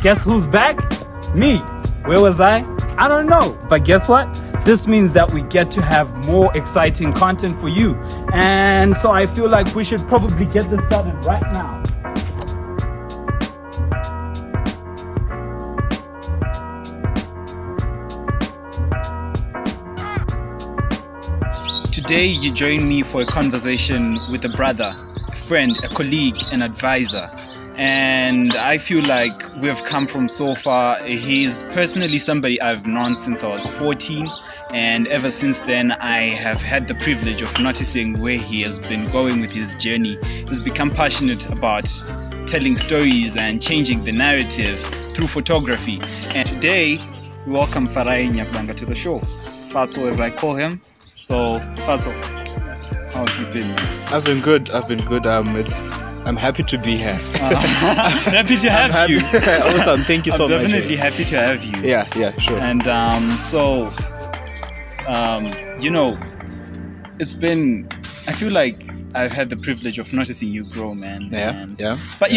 Guess who's back? Me. Where was I? I don't know. But guess what? This means that we get to have more exciting content for you. And so I feel like we should probably get this started right now. Today, you join me for a conversation with a brother, a friend, a colleague, an advisor. And I feel like we've come from so far. He's personally somebody I've known since I was 14. And ever since then, I have had the privilege of noticing where he has been going with his journey. He's become passionate about telling stories and changing the narrative through photography. And today, we welcome Farai Nyakudanga to the show. Fatso, as I call him. So, Fatso, how have you been? I've been good. I'm happy to be here. Happy to have you. Awesome. Thank you so much. Definitely happy to have you. Yeah, sure. And it's been, I feel like I've had the privilege of noticing you grow, man. Yeah. But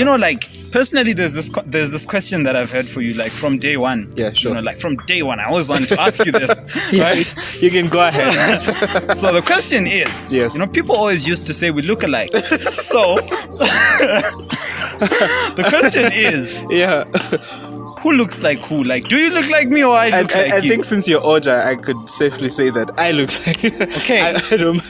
personally, there's this question that I've heard for you, like from day one. Yeah, sure. Like from day one, I always wanted to ask you this. Right? You can go ahead. So the question is, yes. People always used to say we look alike. So the question is, yeah. Who looks like who? Like, do you look like me or I look like you? I think since you're older, I could safely say that I look like you. Okay. I don't.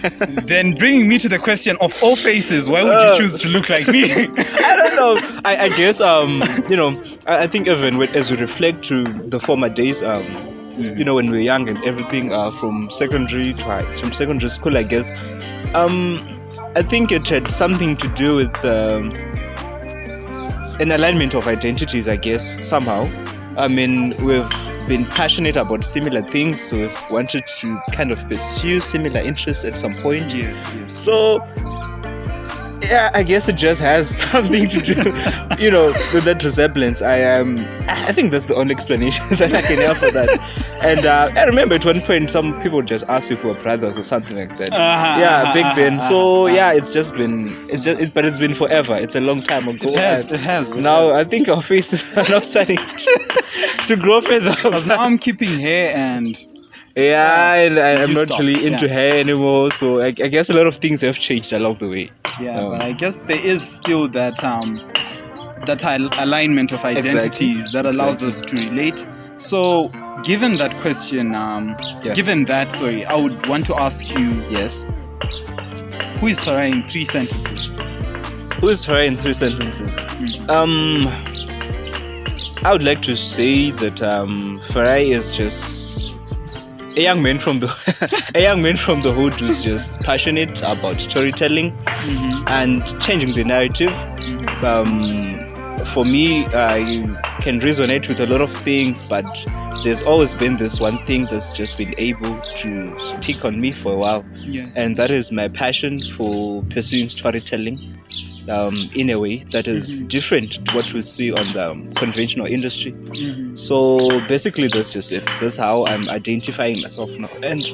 Then bringing me to the question of all faces, why would you choose to look like me? I don't know. I guess I think even as we reflect to the former days, when we were young and everything, from secondary school, I guess, I think it had something to do with an alignment of identities, I guess, somehow. I mean, we've been passionate about similar things, so we've wanted to kind of pursue similar interests at some point. Yes. So, yeah, I guess it just has something to do, with that resemblance. I think that's the only explanation that I can have for that. And I remember at one point, some people just asked if we were brothers or something like that. Back then. So yeah, it's been forever. It's a long time ago. It has. Now I think our faces are now starting to grow further. Because now I'm keeping hair and. Yeah, and I'm not really into hair anymore, so I guess a lot of things have changed along the way. Yeah, but I guess there is still that alignment of identities that allows us to relate. So, given that question, I would want to ask you. Yes. Who is Farai in 3 sentences? Who is Farai in 3 sentences? I would like to say that Farai is just a young man from the hood who's just passionate about storytelling and changing the narrative. For me, I can resonate with a lot of things, but there's always been this one thing that's just been able to stick on me for a while, and that is my passion for pursuing storytelling in a way that is different to what we see on the conventional industry. So basically that's just it. That's how I'm identifying myself now. And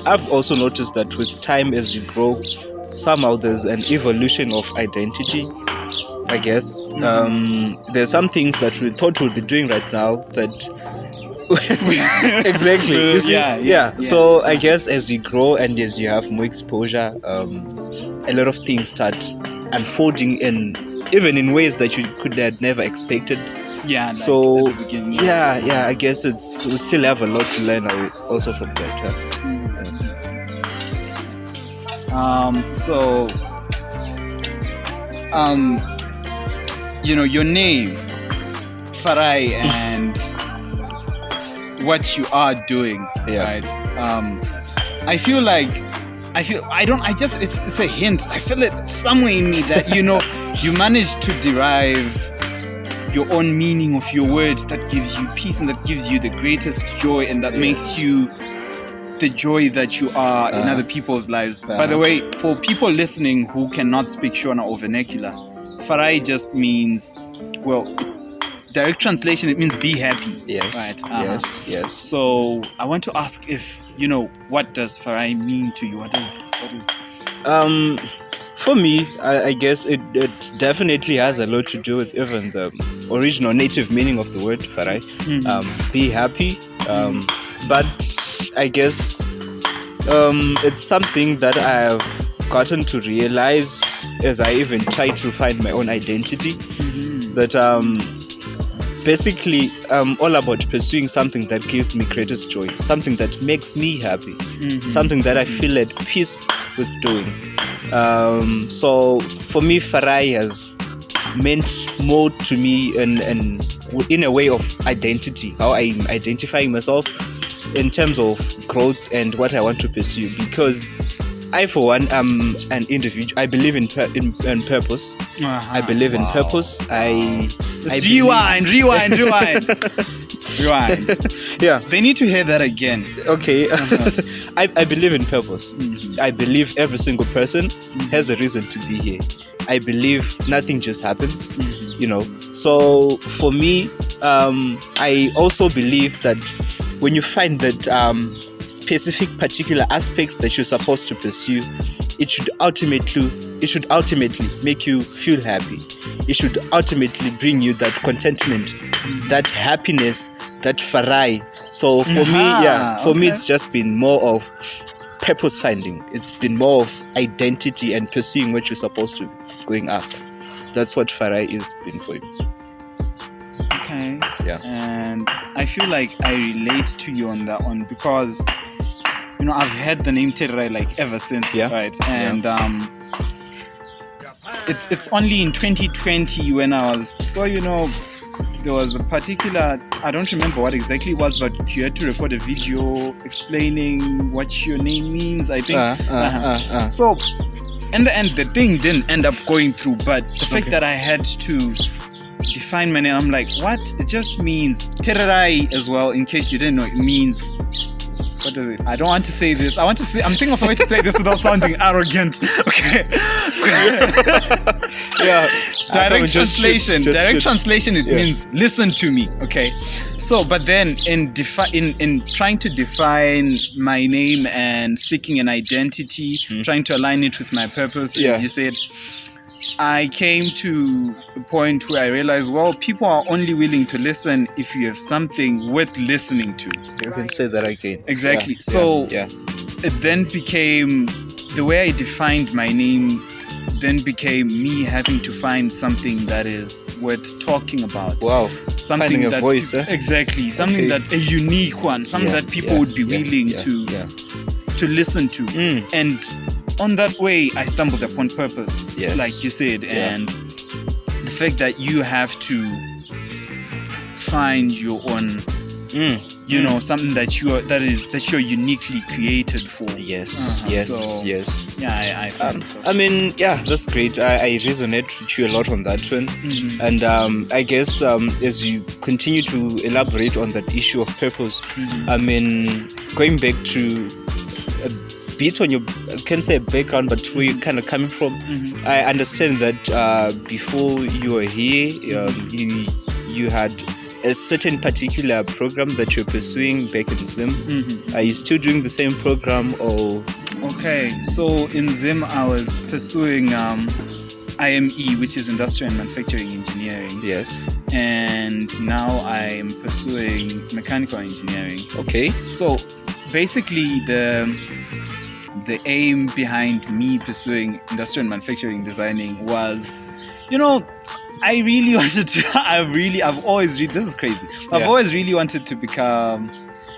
I've also noticed that with time, as you grow, somehow there's an evolution of identity, I guess. There's some things that we thought we'd be doing right now that exactly. You see? Yeah. So I guess as you grow and as you have more exposure, a lot of things start unfolding even in ways that you could have never expected. Yeah. Like so at the beginning. Yeah. I guess we still have a lot to learn also from that. Your name, Farai, and what you are doing, right? It's a hint. I feel it somewhere in me that, you managed to derive your own meaning of your words that gives you peace and that gives you the greatest joy and that makes you the joy that you are in other people's lives. By the way, for people listening who cannot speak Shona or vernacular, Farai just means, direct translation, it means be happy. Yes. Right? Yes. So I want to ask if, what does Farai mean to you? What is For me, I guess it definitely has a lot to do with even the original native meaning of the word Farai. Be happy. But I guess it's something that I have gotten to realize as I even try to find my own identity. That basically I'm all about pursuing something that gives me greatest joy, something that makes me happy, something that I feel at peace with doing. So for me, Farai has meant more to me in a way of identity, how I'm identifying myself in terms of growth and what I want to pursue. Because I, for one, am an individual. I believe in purpose. I believe in purpose. Rewind. Yeah. They need to hear that again. Okay. I believe in purpose. I believe every single person has a reason to be here. I believe nothing just happens, So for me, I also believe that when you find that specific particular aspect that you're supposed to pursue, it should ultimately make you feel happy. It should ultimately bring you that contentment, that happiness, that Farai. So for me, it's just been more of purpose finding. It's been more of identity and pursuing what you're supposed to going after. That's what Farai is been for you. Okay. Yeah. And I feel like I relate to you on that one because I've had the name Farai like ever since, right? And it's only in 2020 when I was there was a particular, I don't remember what exactly it was, but you had to record a video explaining what your name means, I think. So in the end, the thing didn't end up going through, but the fact that I had to define my name, I'm like, what? It just means Tererai as well, in case you didn't know. It means, what does it? I don't want to say this. I'm thinking of a way to say this without sounding arrogant. Okay. Yeah. Direct translation, it means listen to me. Okay. So, but then in trying to define my name and seeking an identity, trying to align it with my purpose, as you said, I came to a point where I realized, well, people are only willing to listen if you have something worth listening to. You can say that again. Exactly. It then became, the way I defined my name then became me having to find something that is worth talking about. Wow. Something finding that a voice, exactly. Something that a unique one, something that people would be willing to listen to. And on that way, I stumbled upon purpose, like you said, and the fact that you have to find your own, something that you're uniquely created for. Yes. Yeah, I find so. I mean, that's great. I resonate with you a lot on that one, and I guess as you continue to elaborate on that issue of purpose, I mean, going back to bit on your, I can't say background, but where you're kind of coming from. I understand that before you were here, you had a certain particular program that you're pursuing back in Zim. Are you still doing the same program or? Okay, so in Zim I was pursuing IME, which is Industrial and Manufacturing Engineering. Yes. And now I'm pursuing Mechanical Engineering. Okay. So basically the aim behind me pursuing industrial and manufacturing designing was, I really wanted to, I've always really, this is crazy. I've always really wanted to become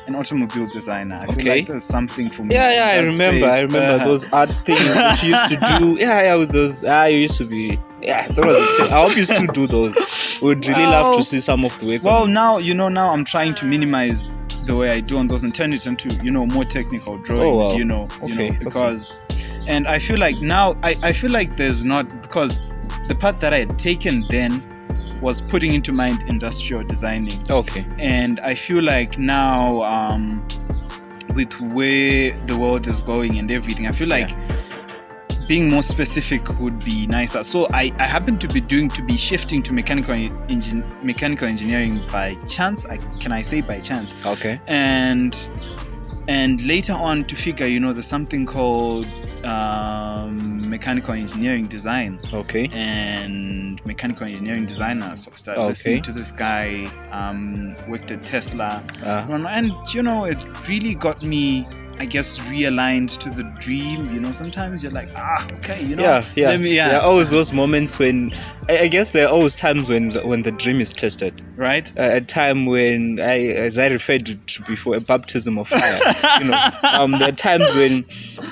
an automobile designer. I feel like there's something for me. I remember those art things that you used to do. With those, you used to be, I hope you still do those. Would really love to see some of the work. Well, now I'm trying to minimize the way I do on those and turn it into, more technical drawings, because, and I feel like now, I feel like there's not, because the path that I had taken then was putting into mind industrial designing. Okay. And I feel like now, with where the world is going and everything, I feel like being more specific would be nicer. So I happen to be shifting to mechanical engineering by chance. Can I say by chance? Okay. And later on to figure, there's something called mechanical engineering design. Okay. And mechanical engineering designer. So I started listening to this guy, worked at Tesla. And, you know, it really got me, I guess, realigned to the dream. You know, sometimes you're like, okay, you know. There are always those moments when, I guess there are always times when the dream is tested. Right. A time when, as I referred to before, a baptism of fire. You know, there are times when,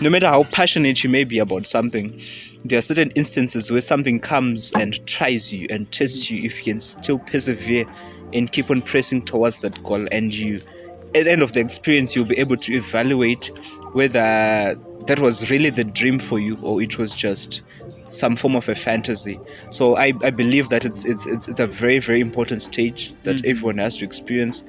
no matter how passionate you may be about something, there are certain instances where something comes and tries you and tests you if you can still persevere and keep on pressing towards that goal. And you, at the end of the experience, you'll be able to evaluate whether that was really the dream for you or it was just some form of a fantasy. So I believe that it's a very, very important stage that everyone has to experience.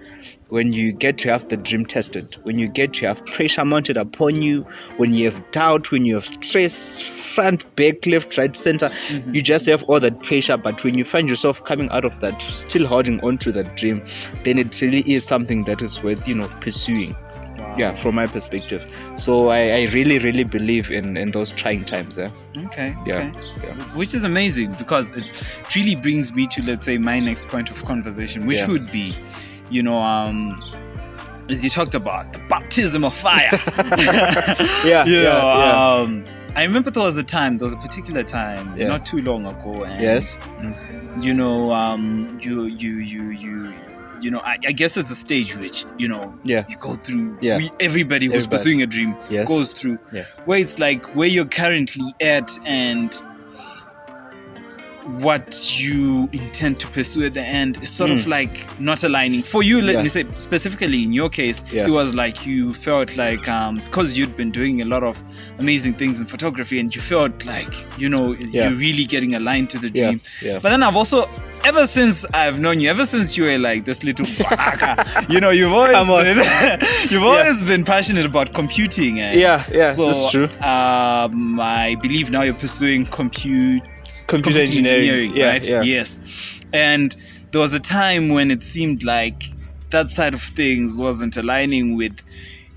When you get to have the dream tested, when you get to have pressure mounted upon you, when you have doubt, when you have stress, front, back, left, right, center, you just have all that pressure. But when you find yourself coming out of that, still holding on to that dream, then it really is something that is worth, you know, pursuing. Wow. Yeah, from my perspective. So I really, really believe in those trying times. Okay. Which is amazing, because it really brings me to, let's say, my next point of conversation, which would be, you know, as you talked about, the baptism of fire. I remember there was a particular time, not too long ago, and you know, you know, I guess it's a stage which, you know, you go through. Everybody who's pursuing a dream goes through, where it's like where you're currently at and what you intend to pursue at the end is sort of like not aligning for you. Let me say, specifically in your case, it was like you felt like because you'd been doing a lot of amazing things in photography, and you felt like, you know, you're really getting aligned to the dream. But then I've also, ever since I've known you, ever since you were like this little baka, you know, you've always been passionate about computing. So, that's true. I believe now you're pursuing computer engineering, right? Yes. And there was a time when it seemed like that side of things wasn't aligning with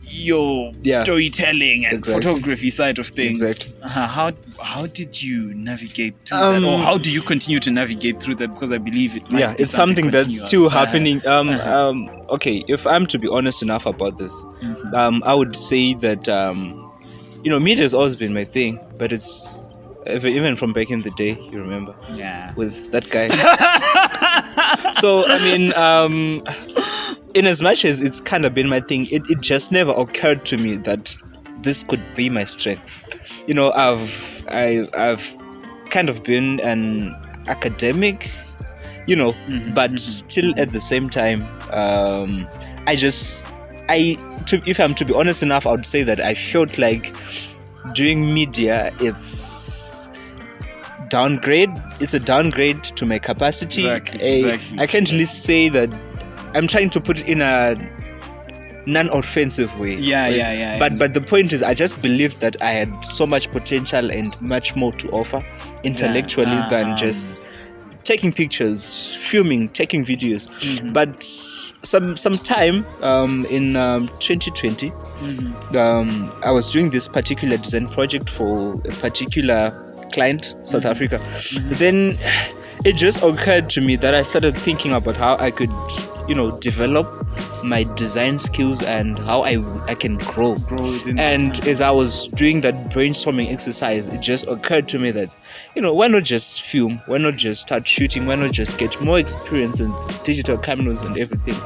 your storytelling and photography side of things. How did you navigate through that, or how do you continue to navigate through that? Because I believe it's something that's still happening. Okay, if I'm to be honest enough about this, I would say that you know, media has always been my thing, but it's even from back in the day, you remember? With that guy. So, I mean, in as much as it's kind of been my thing, it just never occurred to me that this could be my strength. You know, I've kind of been an academic, you know, but still at the same time, if I'm to be honest enough, I would say that I felt like doing media, it's a downgrade to my capacity. Exactly. I can't really say that I'm trying to put it in a non-offensive way. But the point is, I just believed that I had so much potential and much more to offer intellectually than just taking pictures, filming, taking videos. But some time in 2020, I was doing this particular design project for a particular client, South Africa. Then it just occurred to me that I started thinking about how I could, you know, develop my design skills and how I can grow. And as I was doing that brainstorming exercise, it just occurred to me that, you know, why not just film? Why not just start shooting? Why not just get more experience in digital cameras and everything?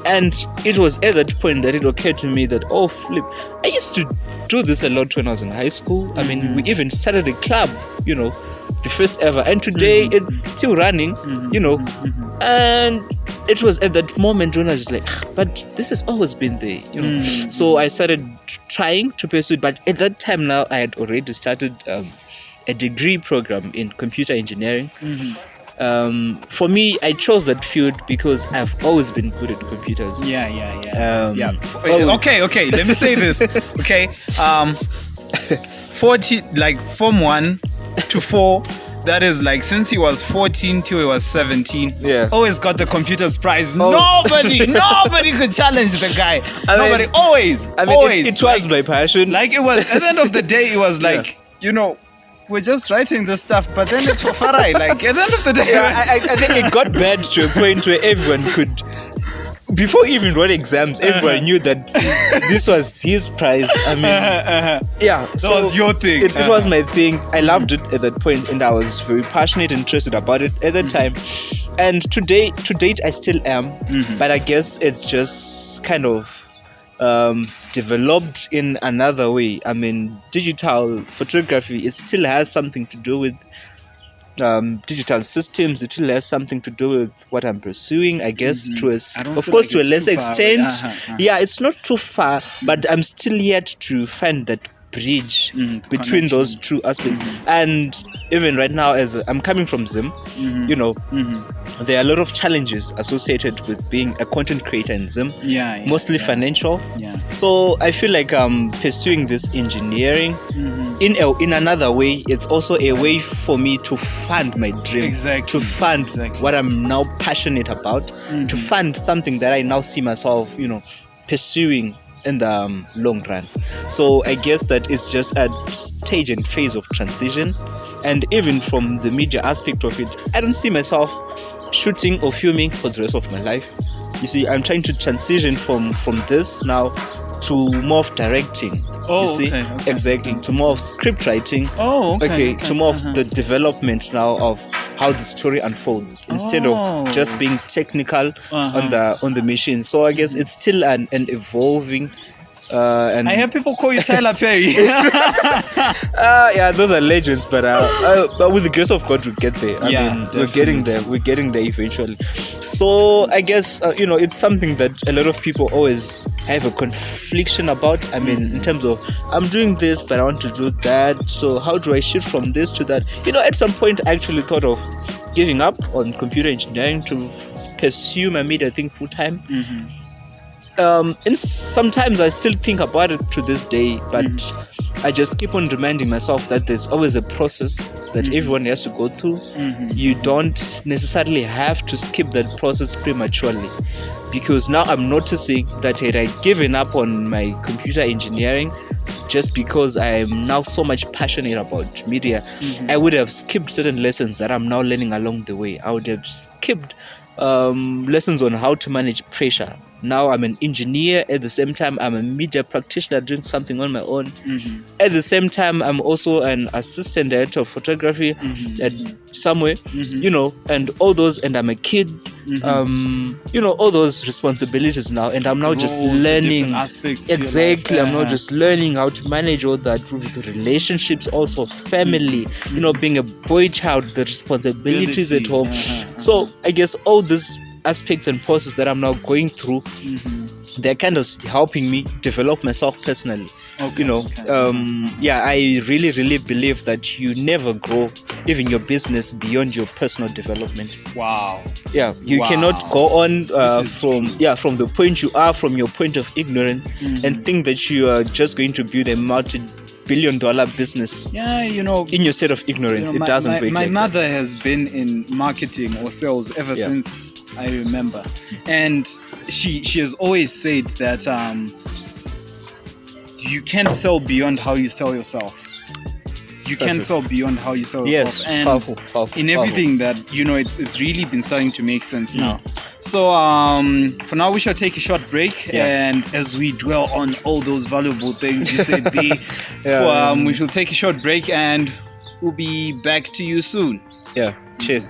And it was at that point that it occurred to me that, oh, flip, I used to do this a lot when I was in high school. I mean, we even started a club, you know, the first ever, and today it's still running, you know. And it was at that moment when I was like, but this has always been there, you know. So I started trying to pursue it, but at that time now I had already started a degree program in computer engineering. For me, I chose that field because I've always been good at computers. Okay, let me say this. Okay, 40, like Form 1 to 4, that is like since he was 14 till he was 17, always got the computers prize. Nobody could challenge the guy. Always. It was like, my passion. Like, it was, at the end of the day, it was like, you know, we're just writing this stuff, but then it's for Farai. Like at the end of the day, I think it got bad to a point where everyone could. Before he even wrote exams, everyone knew that this was his prize. I mean, yeah. That was your thing. It was my thing. I loved it at that point, and I was very passionate and interested about it at that time. And to date, I still am. But I guess it's just kind of developed in another way. I mean, digital photography, it still has something to do with digital systems. It still has something to do with what I'm pursuing, I guess, to a lesser extent. Yeah, it's not too far, but I'm still yet to find that bridge between those two aspects. And even right now, as I'm coming from Zim, you know, there are a lot of challenges associated with being a content creator in Zim, mostly financial. So I feel like I'm pursuing this engineering in another way. It's also a way for me to fund my dream, to fund what I'm now passionate about, to fund something that I now see myself, you know, pursuing in the long run. So I guess that it's just a stage and phase of transition. And even from the media aspect of it, I don't see myself shooting or filming for the rest of my life. You see, I'm trying to transition from this now to more of directing. Exactly, to more of script writing. To more of the development now of how the story unfolds, instead of just being technical on the machine. So I guess it's still an evolving. And I hear people call you Tyler Perry. Yeah, those are legends, but with the grace of God, we'll get there. I mean, we're getting there. We're getting there eventually. So I guess you know, it's something that a lot of people always have a confliction about. I mean, in terms of I'm doing this, but I want to do that. So how do I shift from this to that? You know, at some point, I actually thought of giving up on computer engineering to pursue my media thing full time. And sometimes I still think about it to this day, but I just keep on reminding myself that there's always a process that everyone has to go through. You don't necessarily have to skip that process prematurely, because now I'm noticing that had I given up on my computer engineering just because I am now so much passionate about media, I would have skipped certain lessons that I'm now learning along the way. I would have skipped lessons on how to manage pressure. Now I'm an engineer, at the same time I'm a media practitioner doing something on my own. At the same time I'm also an assistant director of photography at somewhere, you know, and all those, and I'm a kid, you know, all those responsibilities now, and I'm now just learning aspects. I'm now just learning how to manage all that with relationships, also family, you know, being a boy child, the responsibilities at home. So I guess all this aspects and process that I'm now going through, they're kind of helping me develop myself personally. You know, I really believe that you never grow, even your business, beyond your personal development. You cannot go on from the point you are, from your point of ignorance, and think that you are just going to build a multi-billion-dollar business. You know, in your state of ignorance, you know, it doesn't work. My mother has been in marketing or sales ever since I remember, and she has always said that you can't sell beyond how you sell yourself. You can sell beyond how you sell yourself. And powerful, in everything that, you know, it's really been starting to make sense now. So for now we shall take a short break, and as we dwell on all those valuable things you said, we shall take a short break and we'll be back to you soon. Cheers.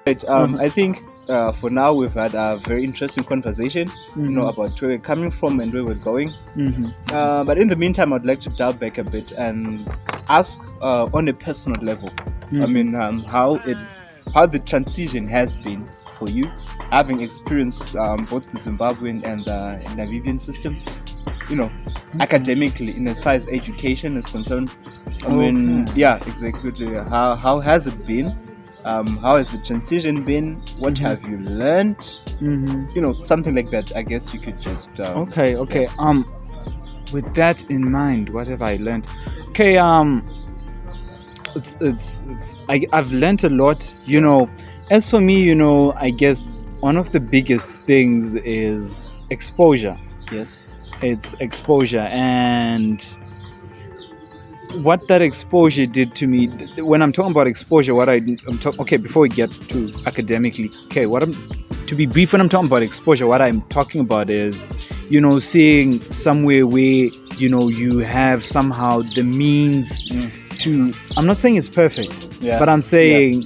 I think for now we've had a very interesting conversation, you know, about where we're coming from and where we're going. But in the meantime, I'd like to dive back a bit and ask on a personal level. I mean, how the transition has been for you, having experienced both the Zimbabwean and the Namibian system. You know, academically, in as far as education is concerned. I mean, exactly. How has it been? How has the transition been? What have you learned? You know, something like that. I guess you could just with that in mind, what have I learned? I've learned a lot. You know, as for me, you know, I guess one of the biggest things is exposure. it's exposure. And what that exposure did to me, when I'm talking about exposure, okay, before we get to academically, okay, to be brief, when I'm talking about exposure, what I'm talking about is, seeing somewhere where, you have somehow the means to, I'm not saying it's perfect, but I'm saying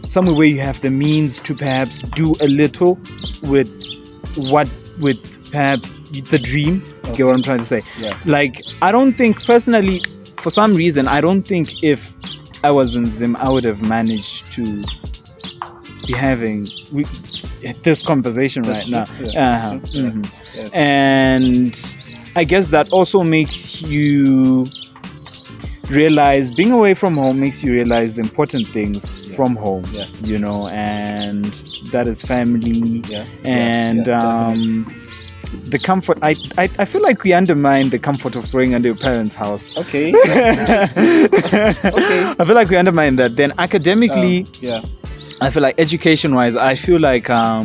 somewhere where you have the means to perhaps do a little with perhaps the dream. Okay. Get what I'm trying to say? Yeah. Like, I don't think personally, for some reason, I don't think if I was in Zim, I would have managed to be having this conversation right now. Yeah. Yeah. And I guess that also makes you realize, being away from home makes you realize the important things from home, and that is family, and the comfort. I feel like we undermine the comfort of growing under your parents' house. Okay. I feel like we undermine that. Then academically, I feel like education-wise, I feel like I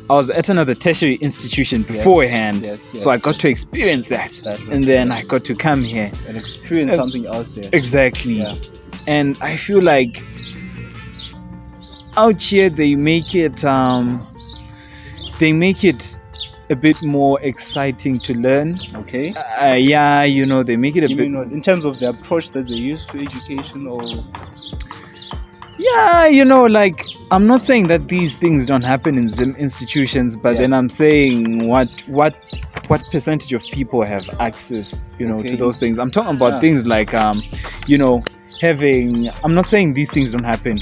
was at another tertiary institution beforehand, so I got to experience that, and then I got to come here and experience something else here. Exactly, and I feel like out here they make it a bit more exciting to learn. Okay. They make it a bit in terms of the approach that they use to education, or. Like, I'm not saying that these things don't happen in Zim institutions, but then I'm saying what percentage of people have access, to those things. I'm talking about things like, having, I'm not saying these things don't happen.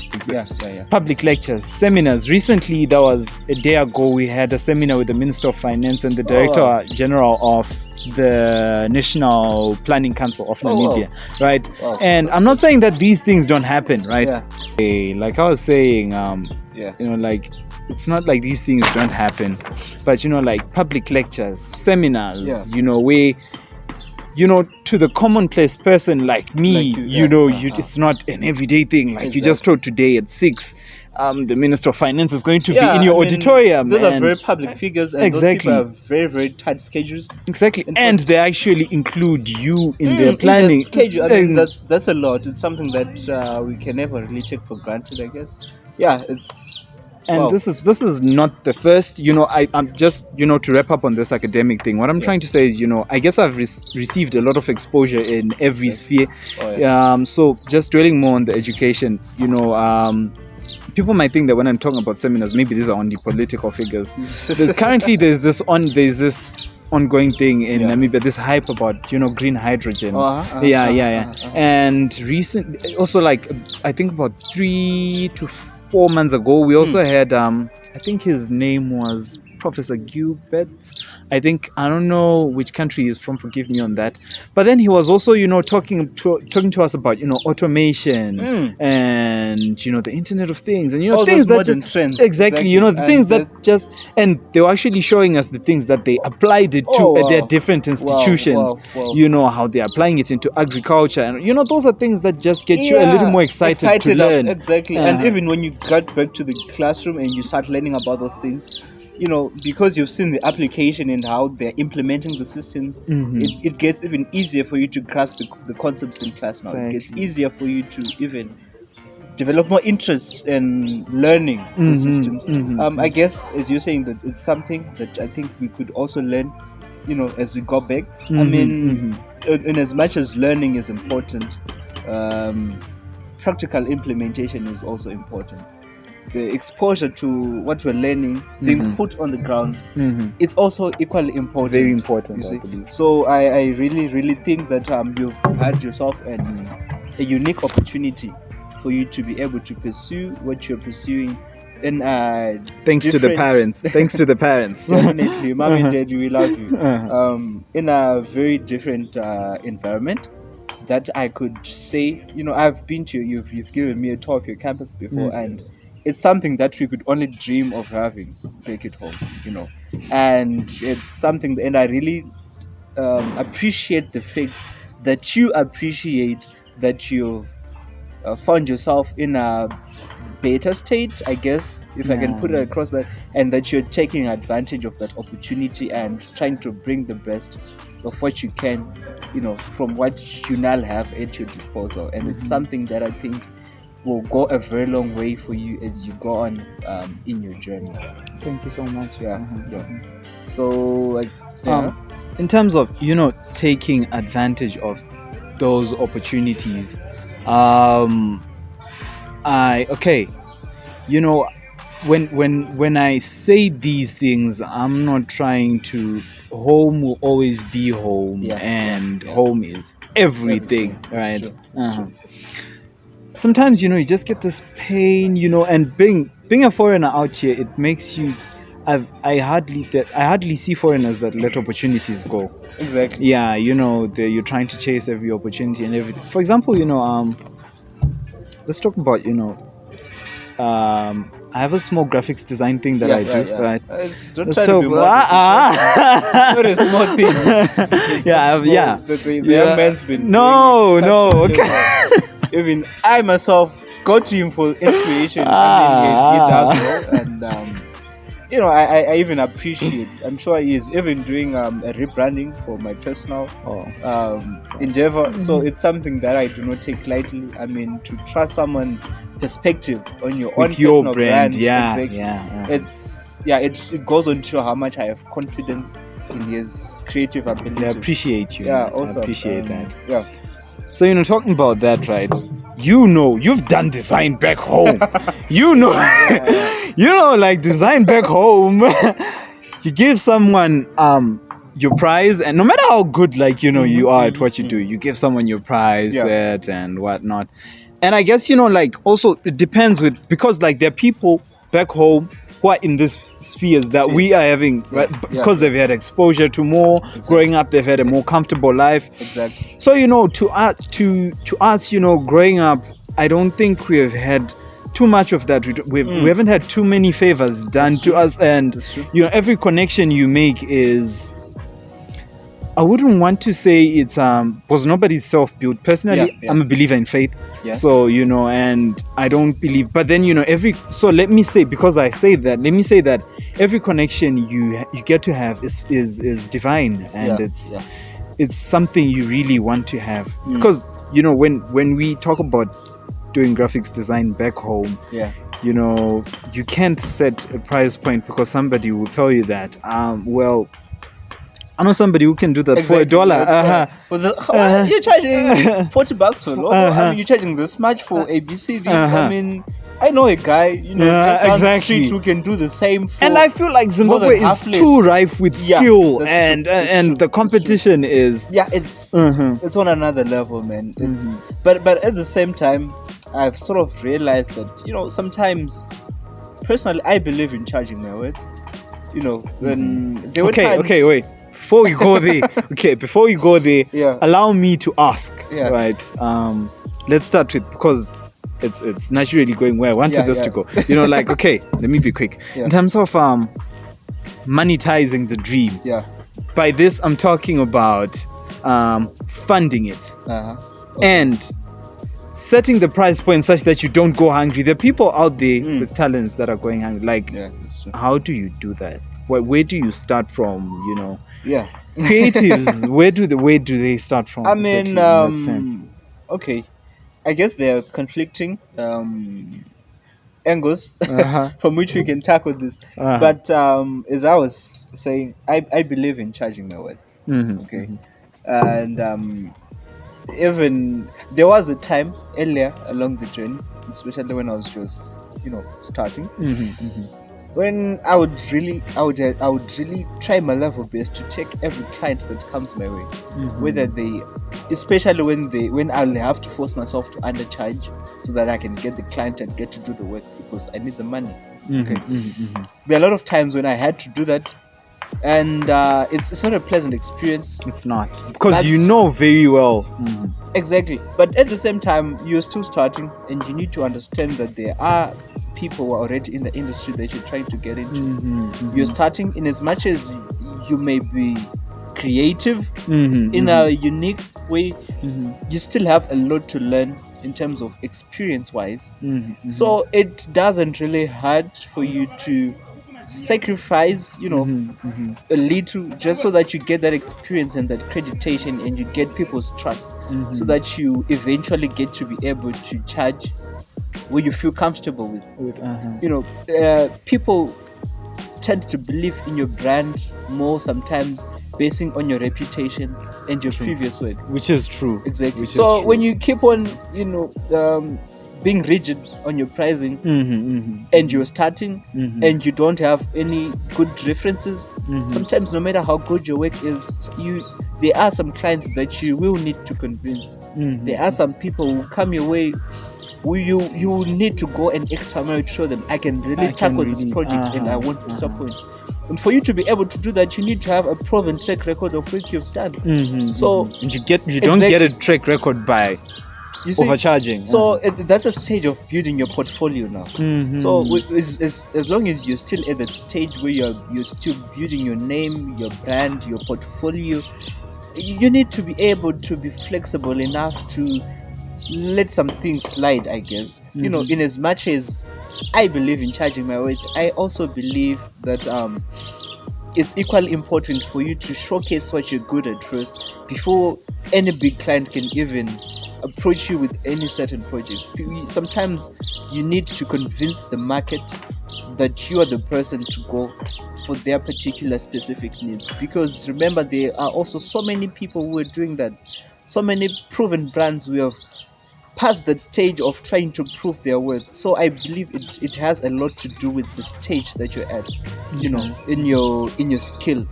Public lectures, seminars. Recently, that was a day ago, we had a seminar with the Minister of Finance and the Director General of the National Planning Council of Namibia, right? And I'm not saying that these things don't happen, right? Like I was saying, like, it's not like these things don't happen, but like public lectures, seminars, where to the commonplace person like me, it's not an everyday thing. Like, you just told today at 6, the Minister of Finance is going to be in your auditorium. Those are very public figures, and those people have very, very tight schedules. Exactly, and they actually include you in their planning. In schedule. That's a lot. It's something that we can never really take for granted, I guess. And this is not the first, I'm just, to wrap up on this academic thing. What I'm trying to say is, I guess I've received a lot of exposure in every sphere. So just dwelling more on the education, people might think that when I'm talking about seminars, maybe these are only political figures. There's this ongoing thing in Namibia, this hype about, green hydrogen. And recently, also, like, I think about 3 to 4 months ago, we also had, I think his name was Professor Gilbert. I don't know which country he's from, forgive me on that. But then he was also, talking to us about, automation and, the Internet of Things, and, all things those that modern just, trends. exactly, the things that just, and they were actually showing us the things that they applied it to at their different institutions. How they're applying it into agriculture, and, those are things that just get you a little more excited to learn. Exactly. And even when you got back to the classroom and you start learning about those things, because you've seen the application and how they're implementing the systems, it gets even easier for you to grasp the concepts in class now. Exactly. It gets easier for you to even develop more interest in learning the systems. I guess, as you're saying, that it's something that I think we could also learn, as we go back. I mean, in as much as learning is important, practical implementation is also important. The exposure to what we're learning, being put on the ground, it's also equally important. Very important, I believe. So I really, really think that you've had yourself a unique opportunity for you to be able to pursue what you're pursuing. And thanks to the parents. Definitely, Mom and Daddy, we love you. In a very different environment that I could say, I've been to. You've given me a tour of your campus before, and it's something that we could only dream of having back at home, and it's something, and I really appreciate the fact that you appreciate that you've found yourself in a better state, I guess, if I can put it across that, and that you're taking advantage of that opportunity and trying to bring the best of what you can, from what you now have at your disposal. And it's something that I think will go a very long way for you as you go on in your journey. Thank you so much. So, in terms of taking advantage of those opportunities, when I say these things, I'm not trying to. Home will always be home, home is everything, right? Sometimes you just get this pain, and being a foreigner out here, it makes you. I hardly see foreigners that let opportunities go. Exactly. Yeah, you're trying to chase every opportunity and everything. For example, let's talk about I have a small graphics design thing that I do, right? It's not a small thing. The young man's been. No, okay. Even I myself go to him for inspiration. He does well, and I even appreciate. I'm sure he is even doing a rebranding for my personal endeavor. So it's something that I do not take lightly. I mean, to trust someone's perspective on your own personal brand. It goes on to show how much I have confidence in his creative ability. I appreciate you. Yeah, also I appreciate that. Yeah. So talking about that, right? You've done design back home. Like design back home. You give someone your prize, and no matter how good you are at what you do, you give someone your prize set and whatnot. And I guess also it depends because there are people back home who are in these spheres that we are having, right? Because they've had exposure to more. Growing up, they've had a more comfortable life. Exactly. So to us, growing up, I don't think we have had too much of that. We haven't had too many favors done to us, and every connection you make is. I wouldn't want to say it's because nobody's self-built. Personally, I'm a believer in faith. Yes. So and I don't believe. But then let me say, because I say that, let me say that every connection you get to have is divine, and it's something you really want to have. Because when we talk about doing graphics design back home, you can't set a price point because somebody will tell you that I know somebody who can do that for $1. You're charging $40 for a logo. I mean, you're charging this much for ABCD. I mean, I know a guy, just down the street who can do the same. And I feel like Zimbabwe is too rife with skill, and the competition is. Yeah, it's on another level, man. It's but at the same time, I've sort of realized that sometimes, personally, I believe in charging my word. When there were times. Okay, wait. Before we go there, allow me to ask, right? Let's start with, because it's naturally going where I wanted this to go. Okay, let me be quick. In terms of monetizing the dream. Yeah. By this, I'm talking about funding it and setting the price point such that you don't go hungry. There are people out there with talents that are going hungry. How do you do that? Where do you start from? Creatives. where do they start from? I mean, in that sense? Okay, I guess there are conflicting angles from which we can tackle this. But as I was saying, I believe in charging my word. Okay, and even there was a time earlier along the journey, especially when I was just starting. When I would really try my level best to take every client that comes my way, whether especially when I'll have to force myself to undercharge so that I can get the client and get to do the work because I need the money. There are a lot of times when I had to do that, and it's not a pleasant experience. It's not, because you know very well. Exactly, but at the same time, you're still starting, and you need to understand that there are people who are already in the industry that you're trying to get into. You're starting, in as much as you may be creative in a unique way, you still have a lot to learn in terms of experience wise. So it doesn't really hurt for you to sacrifice, a little, just so that you get that experience and that accreditation, and you get people's trust, so that you eventually get to be able to charge where you feel comfortable with. People tend to believe in your brand more sometimes, basing on your reputation and your previous work, which is true. Exactly. So when you keep on being rigid on your pricing, and you're starting, and you don't have any good references, sometimes no matter how good your work is, there are some clients that you will need to convince. There are some people who come your way who you will need to go an extra mile to show them, I can really tackle this project, and I want to disappoint. And for you to be able to do that, you need to have a proven track record of work you've done. So you don't get a track record by overcharging. So that's a stage of building your portfolio now. So as long as you're still at that stage where you're still building your name, your brand, your portfolio, you need to be able to be flexible enough to let some things slide, I guess. In as much as I believe in charging my worth, I also believe that it's equally important for you to showcase what you're good at first, before any big client can even approach you with any certain project. Sometimes you need to convince the market that you are the person to go for their particular specific needs, because remember, there are also so many people who are doing that, so many proven brands who have past that stage of trying to prove their worth. So I believe it has a lot to do with the stage that you're at, in your skill.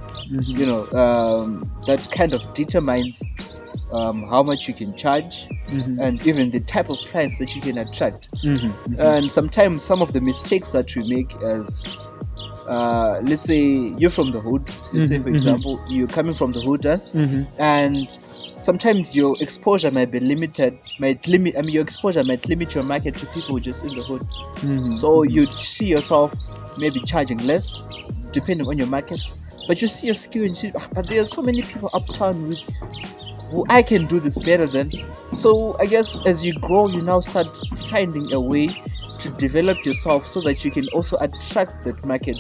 That kind of determines how much you can charge, and even the type of clients that you can attract. And sometimes some of the mistakes that we make as let's say you're from the hood, let's say for example you're coming from the hood, and sometimes your exposure might be limited, your exposure might limit your market to people just in the hood. So you see yourself maybe charging less depending on your market, but you see your skill and you see, but there are so many people uptown who I can do this better than. So I guess as you grow, you now start finding a way to develop yourself so that you can also attract that market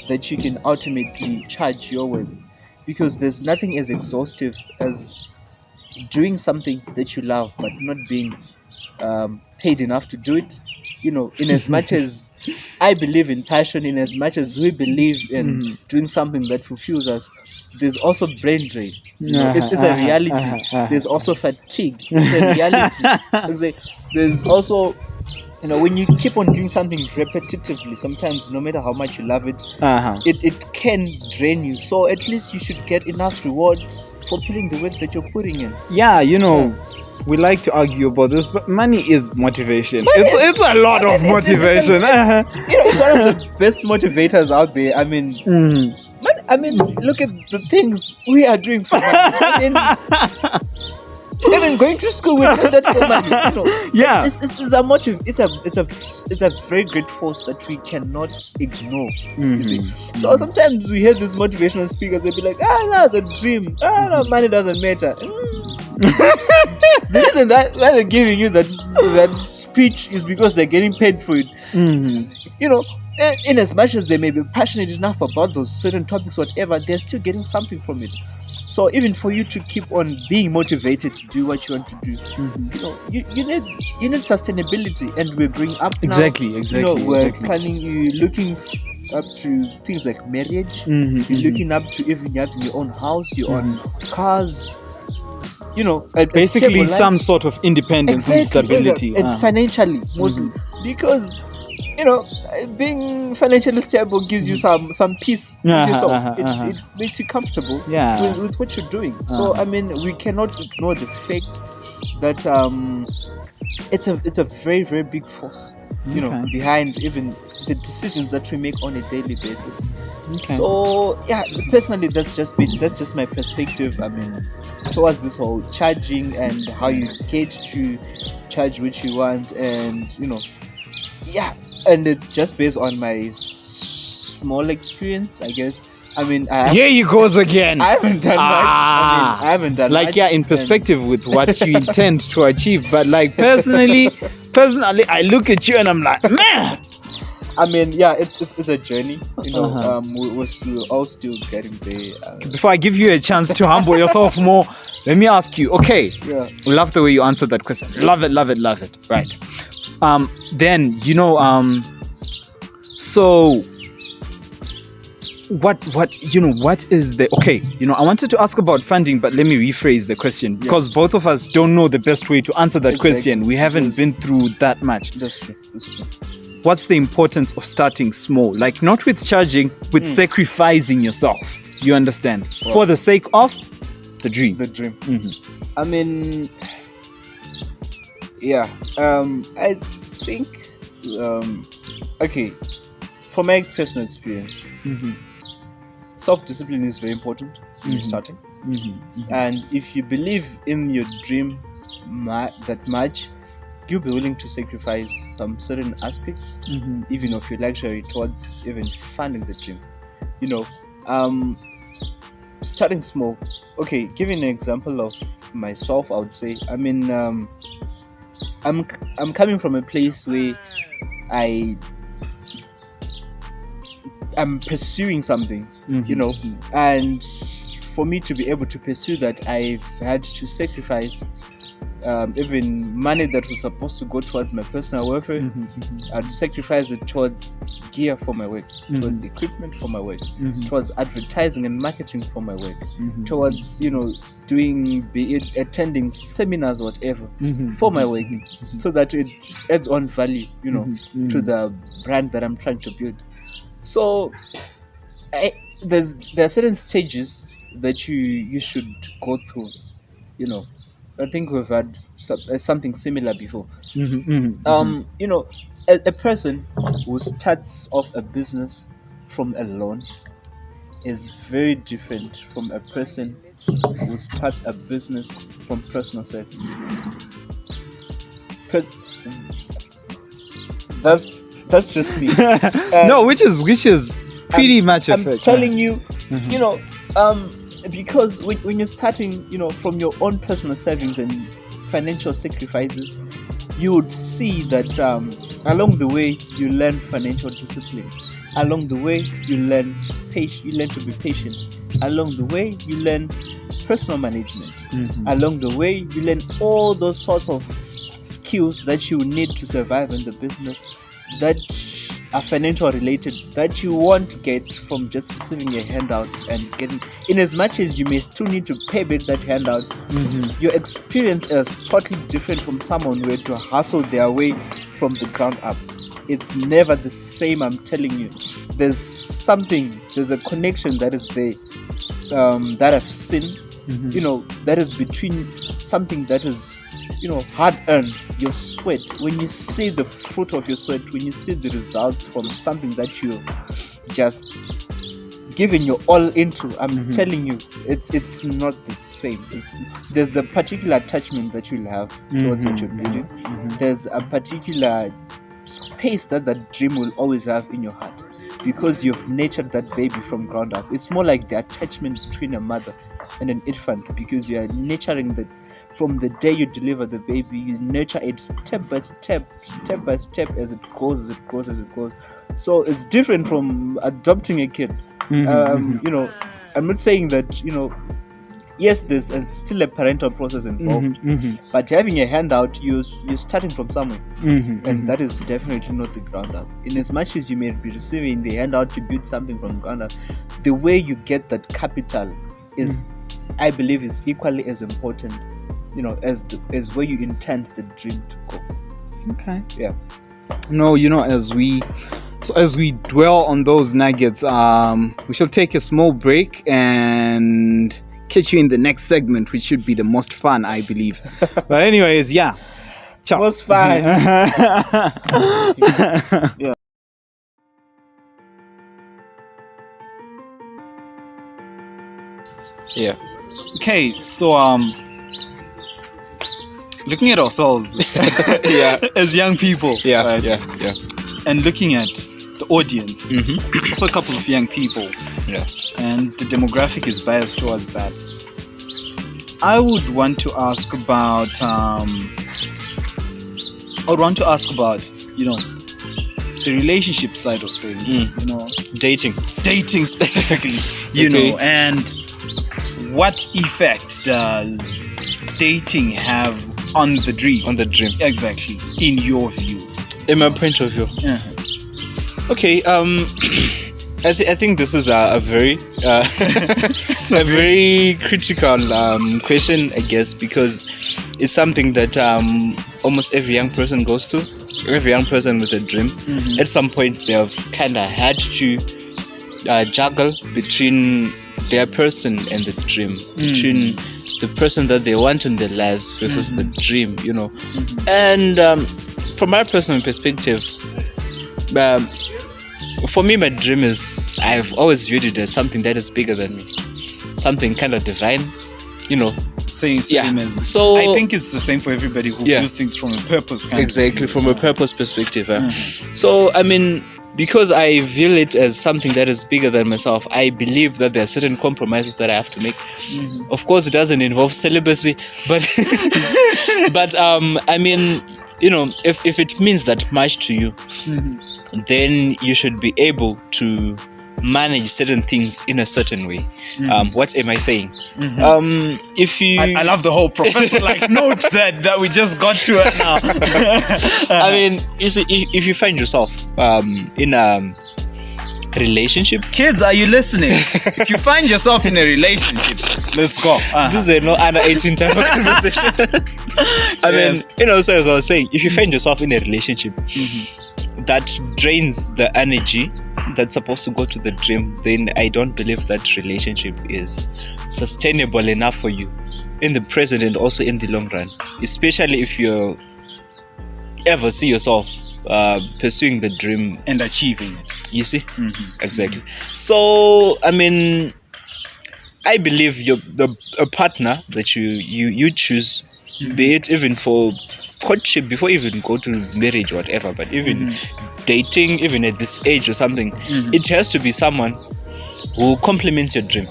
that you can ultimately charge your worth, because there's nothing as exhaustive as doing something that you love but not being paid enough to do it. In as much as I believe in passion, in as much as we believe in doing something that fulfills us, there's also brain drain. It's a reality. There's also fatigue. It's a reality. There's also, when you keep on doing something repetitively, sometimes no matter how much you love it, it can drain you. So at least you should get enough reward for putting the work that you're putting in. We like to argue about this, but money is motivation. It's a lot of motivation. It's one of the best motivators out there. Look at the things we are doing for money. Even going to school, we do that for money. It's a motive. It's a very great force that we cannot ignore. You see. So sometimes we hear these motivational speakers. They'll be like, no, the dream. No, money doesn't matter. The reason that they're giving you that speech is because they're getting paid for it. In as much as they may be passionate enough about those certain topics, whatever, they're still getting something from it. So even for you to keep on being motivated to do what you want to do, you need sustainability, and we're growing up now. Exactly. We're planning. You're looking up to things like marriage. You're looking up to even having your own house, your own cars. Basically some sort of independence and stability, and financially mostly, because being financially stable gives you some peace. It makes you comfortable with what you're doing. So we cannot ignore the fact that it's a very, very big force behind even the decisions that we make on a daily basis. So personally, that's just my perspective towards this whole charging and how you get to charge what you want, and and it's just based on my small experience, I guess. I mean, here he goes again. I haven't done much. I haven't done like much. Yeah, in perspective with what you intend to achieve, but like personally, I look at you and I'm like, man. I mean, yeah, it's a journey. You know, we're all still getting there. Before I give you a chance to humble yourself more, let me ask you. Okay, yeah, love the way you answered that question. Love it. Right. Then so what is the I wanted to ask about funding, but let me rephrase the question because both of us don't know the best way to answer that question. We haven't been through that much. That's true. What's the importance of starting small? Like, not with charging, with sacrificing yourself. You understand? Wow. For the sake of the dream. I mean, yeah. I think, from my personal experience, self-discipline is very important when you're starting. And if you believe in your dream that much, you'll be willing to sacrifice some certain aspects, even of your luxury, towards even funding the dream. Starting small. Okay, giving an example of myself, I would say, I mean, I'm coming from a place where I'm pursuing something, and for me to be able to pursue that, I've had to sacrifice even money that was supposed to go towards my personal welfare. I'd sacrifice it towards gear for my work, towards equipment for my work, towards advertising and marketing for my work, towards attending seminars, whatever, for my work, so that it adds on value, to the brand that I'm trying to build. So there are certain stages that you should go through. I think we've had something similar before. A person who starts off a business from a loan is very different from a person who starts a business from personal savings. Because that's just me. No, which is pretty much a fact. I'm telling you, because when you're starting, from your own personal savings and financial sacrifices, you would see that along the way you learn financial discipline. Along the way you learn to be patient. Along the way you learn personal management. Along the way you learn all those sorts of skills that you need to survive in the business, that are financial related, that you won't get from just receiving a handout and getting. In as much as you may still need to pay back that handout, your experience is totally different from someone who had to hustle their way from the ground up. It's never the same, I'm telling you. There's a connection that is there, that I've seen, that is between something that is hard earned, your sweat. When you see the fruit of your sweat, when you see the results from something that you just given your all into, I'm telling you, it's not the same. There's the particular attachment that you'll have towards what you're building. There's a particular space that dream will always have in your heart, because you've nurtured that baby from ground up. It's more like the attachment between a mother and an infant, because you are nurturing that. From the day you deliver the baby, you nurture it step by step as it grows. So it's different from adopting a kid. I'm not saying that, yes, there's still a parental process involved, but having a handout, you're starting from somewhere, and that is definitely not the ground up. In as much as you may be receiving the handout to build something from ground up, the way you get that capital is, I believe, is equally as important, as where you intend the dream to go. Okay. Yeah. No, as we dwell on those nuggets, we shall take a small break and catch you in the next segment, which should be the most fun, I believe. But anyways, yeah. Ciao. Most fun. Yeah. Yeah. Okay, so looking at ourselves yeah, as young people, yeah, right? yeah, and looking at the audience, also a couple of young people, and the demographic is biased towards that. I would want to ask about, the relationship side of things, dating specifically, you know, and what effect does dating have on the dream? Exactly, in your view. In my point of view. Okay. I think this is a very a very critical question, I guess, because it's something that almost every young person goes through. Every young person with a dream, at some point they have kind of had to juggle between their person and the dream, between the person that they want in their lives versus the dream, you know. And from my personal perspective, for me, my dream is, I've always viewed it as something that is bigger than me, something kind of divine, you know. Same as. So I think it's the same for everybody who views things from a purpose kind exactly of from a purpose perspective. So I mean, because I view it as something that is bigger than myself, I believe that there are certain compromises that I have to make. Of course, it doesn't involve celibacy, but but I mean, you know, if it means that much to you, then you should be able to manage certain things in a certain way. What am I saying? If you, I love the whole professor like note that we just got to it now. I mean, you see, if you find yourself in a relationship, kids, are you listening? If you find yourself in a relationship, let's go. This is no under 18 type of conversation. I mean, you know, so as I was saying, if you find yourself in a relationship that drains the energy that's supposed to go to the dream, then I don't believe that relationship is sustainable enough for you in the present and also in the long run, especially if you ever see yourself pursuing the dream and achieving it. You see? Exactly. So I mean, I believe a partner that you choose, be it even for courtship before you even go to marriage or whatever, but even dating, even at this age or something, it has to be someone who complements your dream,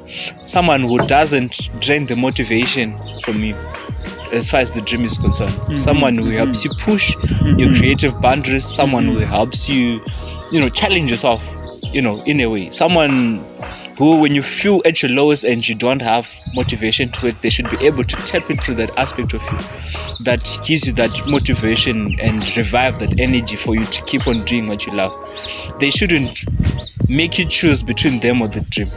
someone who doesn't drain the motivation from you as far as the dream is concerned, someone who helps you push your creative boundaries, someone who helps you, you know, challenge yourself, you know, in a way, someone who, when you feel at your lowest and you don't have motivation to it, they should be able to tap into that aspect of you that gives you that motivation and revive that energy for you to keep on doing what you love. They shouldn't make you choose between them or the dream,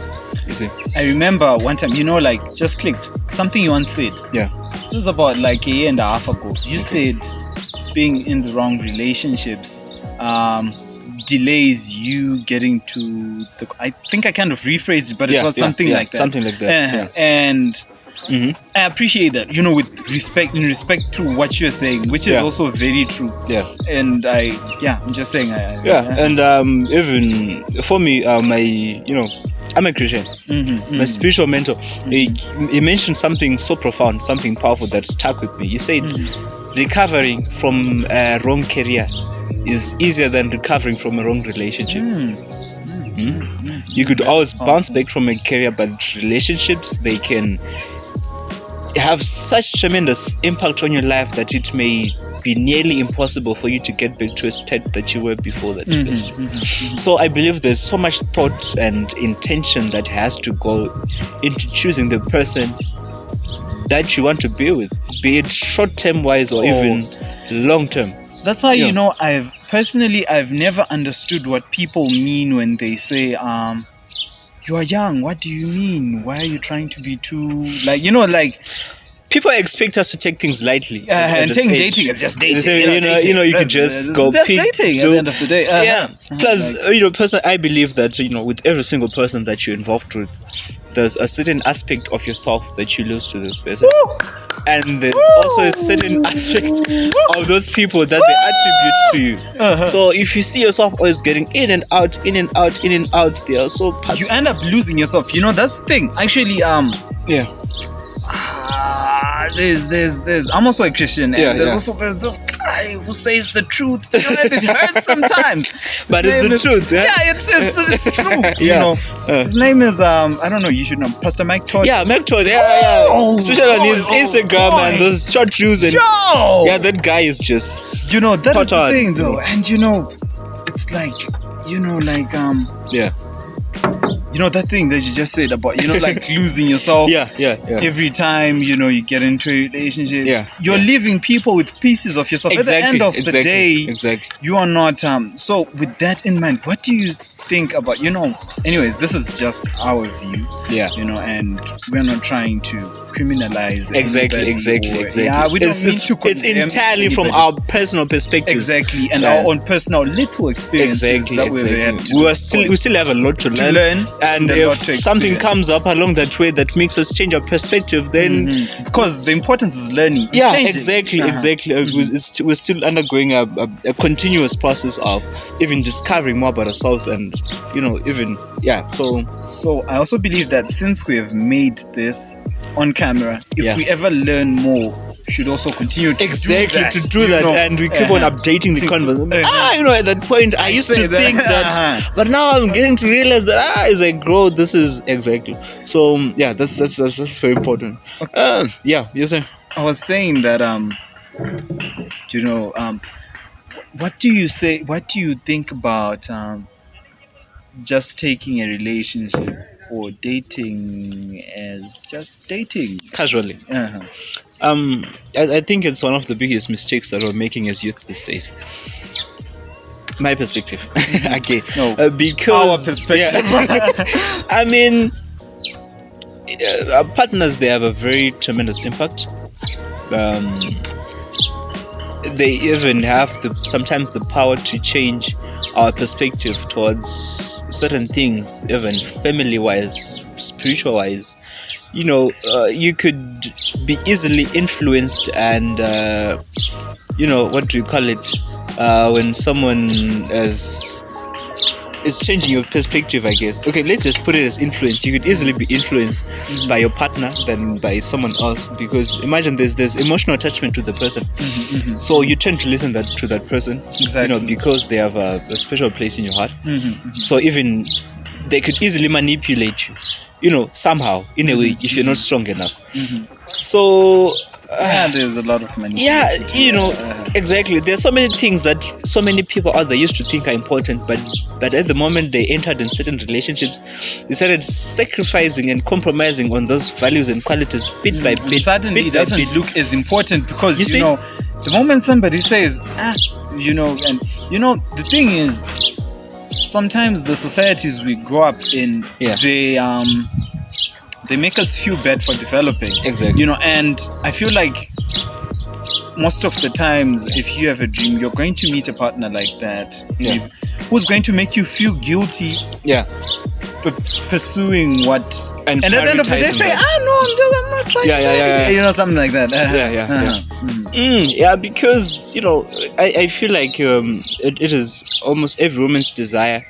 you see. I remember one time, you know, like, just clicked something you once said. It was about like a year and a half ago. You said being in the wrong relationships delays you getting to the, I think I kind of rephrased it, but it was something like that. Something like that. And I appreciate that, you know, with in respect to what you're saying, which is also very true. And I'm just saying. And even for me, I'm a Christian. My spiritual mentor, he mentioned something so profound, something powerful that stuck with me. He said, recovering from a wrong career is easier than recovering from a wrong relationship. You could always bounce back from a career, but relationships, they can have such tremendous impact on your life that it may be nearly impossible for you to get back to a state that you were before that relationship. So I believe there's so much thought and intention that has to go into choosing the person that you want to be with, be it short-term wise or even long-term. That's why, you know, I've never understood what people mean when they say, you are young. What do you mean? Why are you trying to be too, like, you know, like, people expect us to take things lightly. And taking dating is just dating. You could just go just dating at the end of the day. Plus, personally, I believe that, with every single person that you're involved with, there's a certain aspect of yourself that you lose to this person. And there's also a certain aspect of those people that they attribute to you. So if you see yourself always getting in and out, in and out, in and out, they are so passive. You end up losing yourself. You know, that's the thing. Actually, there's I'm also a Christian, and there's this guy who says the truth. You know, it hurts sometimes, but it's the truth. Yeah, it's true. You know, his name is I don't know. You should know, Pastor Mike Todd. Yeah, Mike Todd. Yeah. Especially on his Instagram and those short reels and that guy is just that is the thing though, and it's like that thing that you just said about like losing yourself. Every time you get into a relationship, you're leaving people with pieces of yourself. At the end of the day, you are not. So with that in mind, what do you think about anyways, this is just our view, and we're not trying to criminalize exactly we don't mean to it's entirely from our personal perspective, and our own personal little experiences that we've had we still have a lot to learn and if something comes up along that way that makes us change our perspective, then because the importance is learning, exactly we're still undergoing a continuous process of even discovering more about ourselves and so I also believe that since we have made this on camera, if we ever learn more, we should also continue to do that, and we keep on updating the conversation. At that point I used to think that, but now I'm getting to realize that as I grow, this is so that's very important. You're saying? I was saying that what do you think about just taking a relationship or dating as just dating casually? I think it's one of the biggest mistakes that we're making as youth these days. My perspective. Okay. No, because our perspective. I mean, our partners, they have a very tremendous impact. They even have sometimes the power to change our perspective towards certain things, even family-wise, spiritual-wise. You could be easily influenced and, what do you call it? When someone is changing your perspective, I guess. Okay, let's just put it as influence. You could easily be influenced by your partner than by someone else, because imagine there's emotional attachment to the person. So you tend to listen to that person, because they have a special place in your heart. So even they could easily manipulate you, somehow, in a way, if you're not strong enough. So there's a lot of manipulation. Exactly. There's so many things that so many people out there used to think are important, but at the moment they entered in certain relationships, they started sacrificing and compromising on those values and qualities bit by bit. Suddenly it doesn't look as important because the moment somebody says the thing is, sometimes the societies we grow up in, they make us feel bad for developing. Exactly. And I feel like most of the times, if you have a dream, you're going to meet a partner like that, who's going to make you feel guilty for pursuing what. And at the end of the day, say, no, I'm not trying something like that. Because I feel like it is almost every woman's desire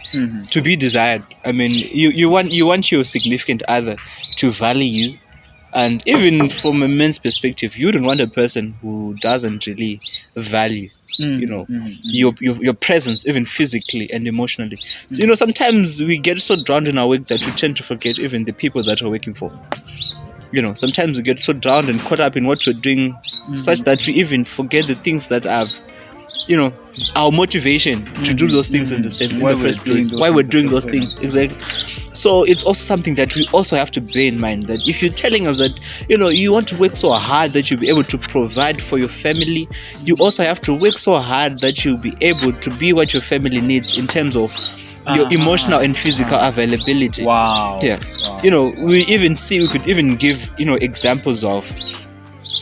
to be desired. I mean, you want your significant other to value you, and even from a man's perspective, you don't want a person who doesn't really value your presence, even physically and emotionally. So, sometimes we get so drowned in our work that we tend to forget even the people that we're working for. Sometimes we get so drowned and caught up in what we're doing, such that we even forget the things that have, our motivation to do those things in the first place. Why we're doing those things. Exactly. So it's also something that we also have to bear in mind, that if you're telling us that, you want to work so hard that you'll be able to provide for your family, you also have to work so hard that you'll be able to be what your family needs in terms of your emotional and physical availability. Wow. Yeah. Wow. We could even give, examples of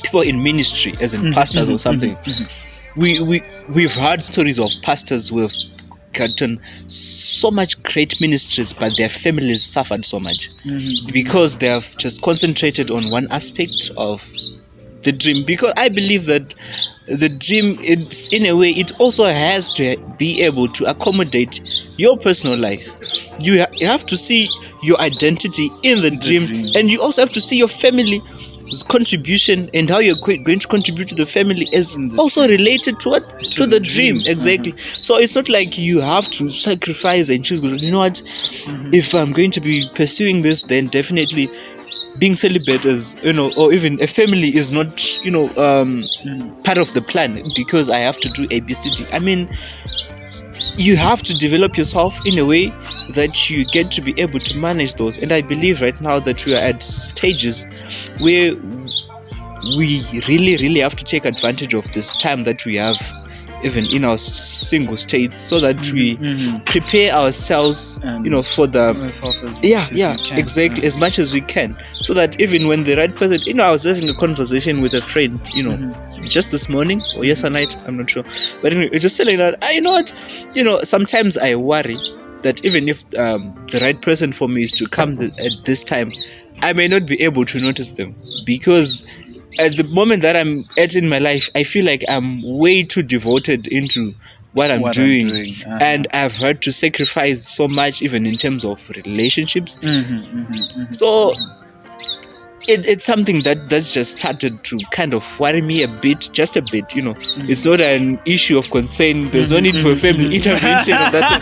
people in ministry, as in pastors or something. We've heard stories of pasters who have gotten so much great ministries, but their families suffered so much because they have just concentrated on one aspect of the dream. Because I believe that the dream, in a way, it also has to be able to accommodate your personal life. You have to see your identity in the dream, and you also have to see your family contribution and how you're going to contribute to the family is also related to what? To the dream. Exactly. So it's not like you have to sacrifice and choose. You know what? If I'm going to be pursuing this, then definitely being celibate as, or even a family is not, part of the plan because I have to do ABCD. I mean, you have to develop yourself in a way that you get to be able to manage those. And I believe right now that we are at stages where we really, really have to take advantage of this time that we have, even in our single states, so that we prepare ourselves, for the exactly, as much as we can, so that even when the right person, I was having a conversation with a friend, just this morning or yesterday night, I'm not sure, but anyway, just telling that, sometimes I worry that even if the right person for me is to come at this time, I may not be able to notice them, because at the moment that I'm at in my life, I feel like I'm way too devoted into what I'm doing. And I've had to sacrifice so much, even in terms of relationships. So it's something that's just started to kind of worry me a bit, just a bit. It's not an issue of concern. There's no need for family intervention or that,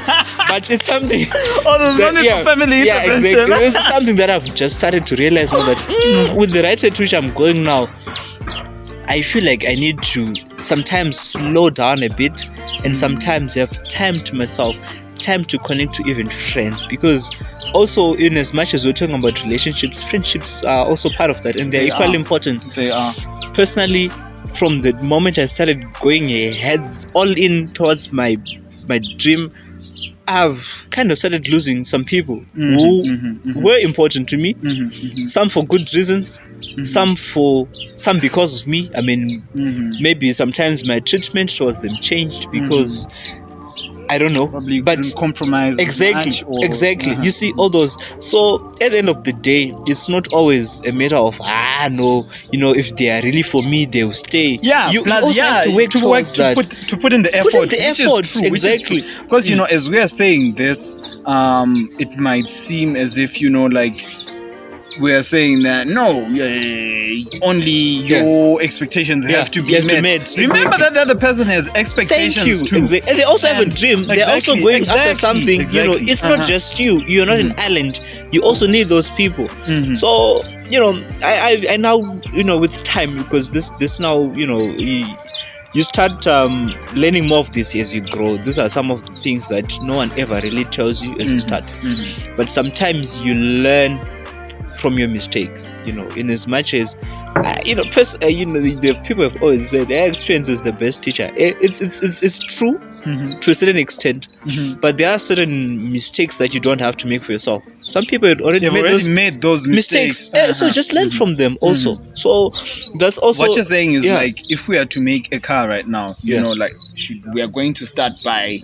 but it's something. There's no need for family intervention. Yeah, exactly. It's something that I've just started to realize now that with the right at which I'm going now, I feel like I need to sometimes slow down a bit and sometimes have time to myself, time to connect to even friends, because also, in as much as we're talking about relationships, friendships are also part of that, and they're equally important. They are. Personally, from the moment I started going heads all in towards my dream, I've kind of started losing some people who were important to me. Some for good reasons, some because of me. I mean, maybe sometimes my treatment towards them changed because I don't know, probably but compromise. Exactly. You see all those. So at the end of the day, it's not always a matter of if they are really for me, they will stay. Yeah, you plus also have to work towards that. To put in the effort. Exactly. Because as we are saying this, it might seem as if we are saying that only your expectations have to be met. Remember that the other person has expectations too. Exactly. And they also have a dream. They're also going after something. It's not just you. You're not an island. You also need those people. So I now with time, because this now you start learning more of this as you grow. These are some of the things that no one ever really tells you as you start. But sometimes you learn from your mistakes, in as much as the people have always said experience is the best teacher. It's true to a certain extent, but there are certain mistakes that you don't have to make for yourself. Some people had already made those mistakes. So just learn from them also. So that's also what you're saying is like, if we are to make a car right now, we are going to start by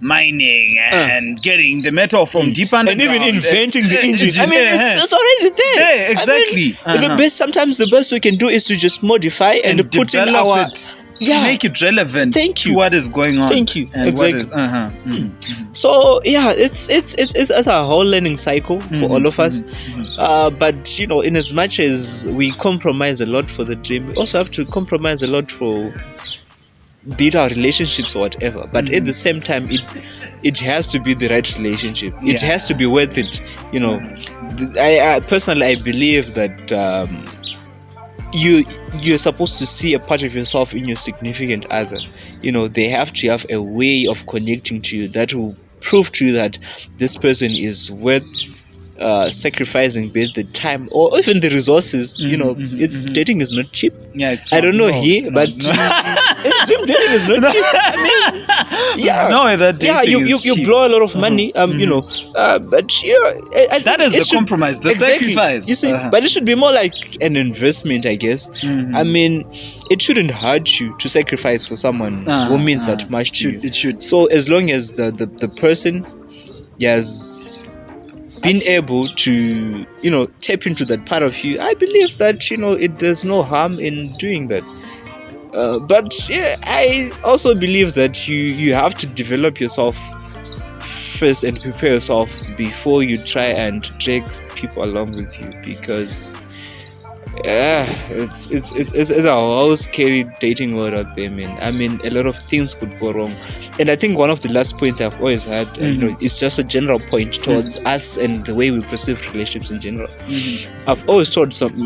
mining and getting the metal from deep underground, and even inventing the engine. I mean, it's already there. Yeah, exactly. I mean, sometimes the best we can do is to just modify and put in our to make it relevant to what is going on. Thank you. And exactly. So it's a whole learning cycle for all of us. But in as much as we compromise a lot for the dream, we also have to compromise a lot for be it our relationships or whatever, but at the same time it has to be the right relationship. It has to be worth it. I personally believe that you're supposed to see a part of yourself in your significant other. They have to have a way of connecting to you that will prove to you that this person is worth sacrificing both the time or even the resources. Dating is not cheap. I don't know here, but dating is not cheap. I mean, you blow a lot of money. But that is the compromise, the sacrifice. You see, but it should be more like an investment, I guess. I mean, it shouldn't hurt you to sacrifice for someone who means that much to you. It should. So as long as the person has been able to tap into that part of you, I believe that there's no harm in doing that. But I also believe that you have to develop yourself first and prepare yourself before you try and drag people along with you, because Yeah, it's a whole scary dating world out there, man. I mean, a lot of things could go wrong, and I think one of the last points I've always had, it's just a general point towards us and the way we perceive relationships in general. I've always told some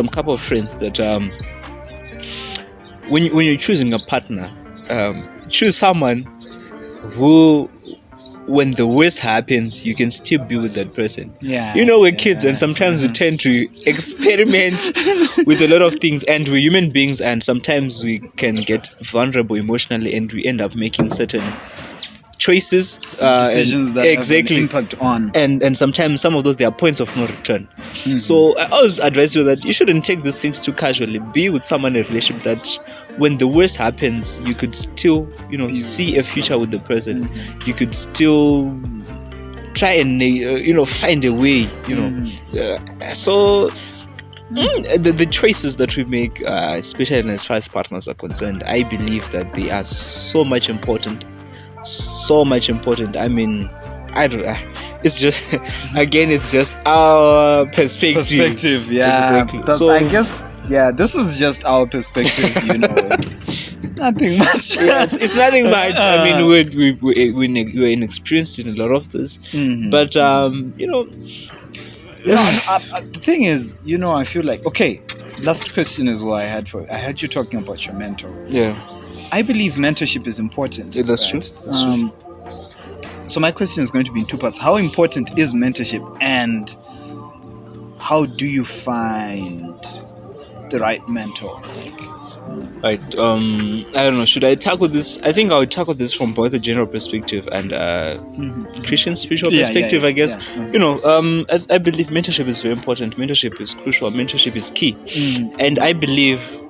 couple of friends that when you're choosing a partner, choose someone who, when the worst happens, you can still be with that person. We're kids, and sometimes we tend to experiment with a lot of things, and we're human beings, and sometimes we can get vulnerable emotionally, and we end up making certain choices, decisions that have an impact on, and sometimes some of those, there are points of no return. So I always advise you that you shouldn't take these things too casually. Be with someone in a relationship that when the worst happens, you could still see a future with the person. You could still try and find a way, so the choices that we make, especially as far as partners are concerned, I believe that they are so much important. I mean, I don't know. It's just, again, it's just our perspective. Yeah. Exactly. So I guess, this is just our perspective. It's nothing much. It's nothing much. I mean, we're inexperienced in a lot of this, but the thing is, I feel like, okay, last question is what I had you talking about your mentor. Yeah. I believe mentorship is important. Yeah, that's true. So my question is going to be in two parts. How important is mentorship, and how do you find the right mentor? Right. I don't know. Should I tackle this? I think I would tackle this from both a general perspective and Christian spiritual perspective. I guess. As I believe mentorship is very important. Mentorship is crucial. Mentorship is key. And I believe,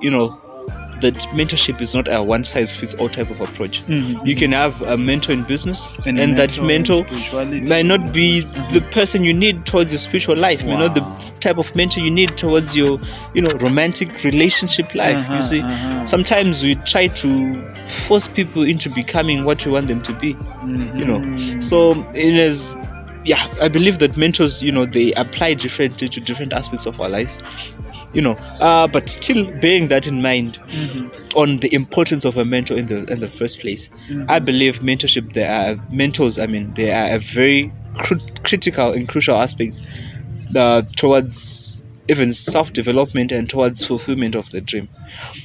that mentorship is not a one-size-fits-all type of approach. You can have a mentor in business, and that mentor might not be the person you need towards your spiritual life. May not the type of mentor you need towards your, romantic relationship life. You see, sometimes we try to force people into becoming what we want them to be. So I believe that mentors, they apply differently to different aspects of our lives. But still bearing that in mind, on the importance of a mentor in the first place. I believe mentorship, they are a very critical and crucial aspect towards even self-development and towards fulfillment of the dream,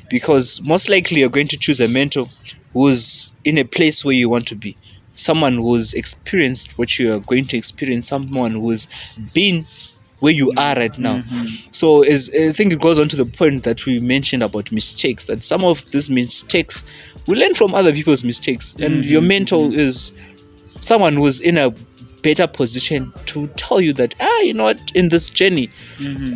because most likely you're going to choose a mentor who's in a place where you want to be, someone who's experienced what you are going to experience, someone who's been where you are right now. So I think it goes on to the point that we mentioned about mistakes, that some of these mistakes we learn from other people's mistakes, and your mentor is someone who's in a better position to tell you that in this journey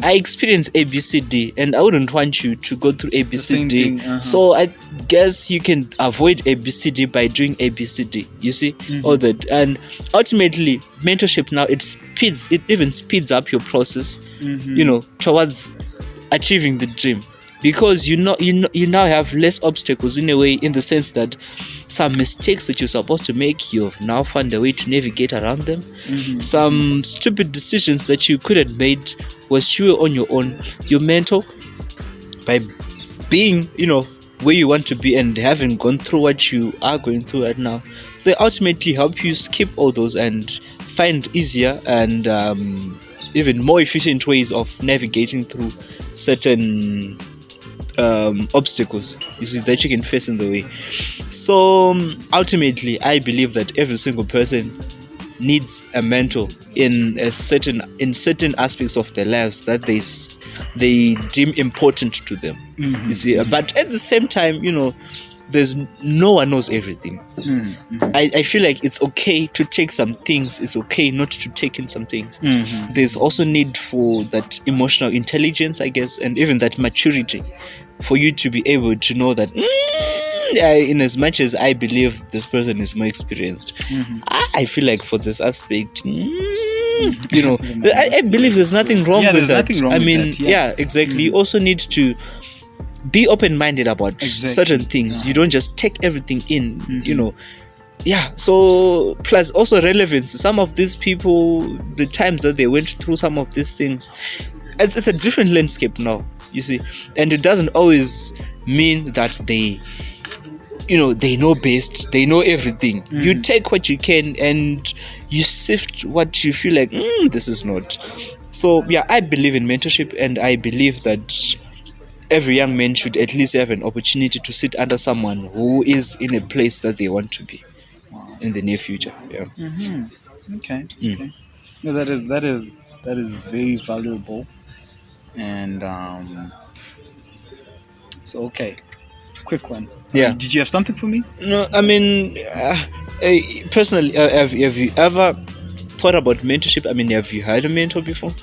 I experienced ABCD, and I wouldn't want you to go through ABCD. So I guess you can avoid ABCD by doing ABCD. You see, all that, and ultimately mentorship now it even speeds up your process, towards achieving the dream, because you now have less obstacles in a way, in the sense that some mistakes that you're supposed to make, you've now found a way to navigate around them. Some stupid decisions that you could have made was you on your own. Your mentor, by being where you want to be and having gone through what you are going through right now, they ultimately help you skip all those and find easier and even more efficient ways of navigating through certain obstacles, you see, that you can face in the way. So ultimately I believe that every single person needs a mentor in certain aspects of their lives that they deem important to them. You see, but at the same time, there's no one knows everything. I feel like it's okay to take some things, it's okay not to take in some things. There's also need for that emotional intelligence, I guess, and even that maturity for you to be able to know that in as much as I believe this person is more experienced, I feel like for this aspect, I believe there's nothing wrong with that. Exactly. You also need to be open-minded about certain things. You don't just take everything in, so plus also relevance. Some of these people, the times that they went through some of these things, it's a different landscape now, you see, and it doesn't always mean that they know best, they know everything. You take what you can and you sift what you feel like this is not. So yeah, I believe in mentorship, and I believe that every young man should at least have an opportunity to sit under someone who is in a place that they want to be in the near future. Yeah. Okay. No, that is very valuable. And so okay, quick one. Yeah. Did you have something for me? No, I mean, personally, have you ever thought about mentorship? I mean, have you had a mentor before?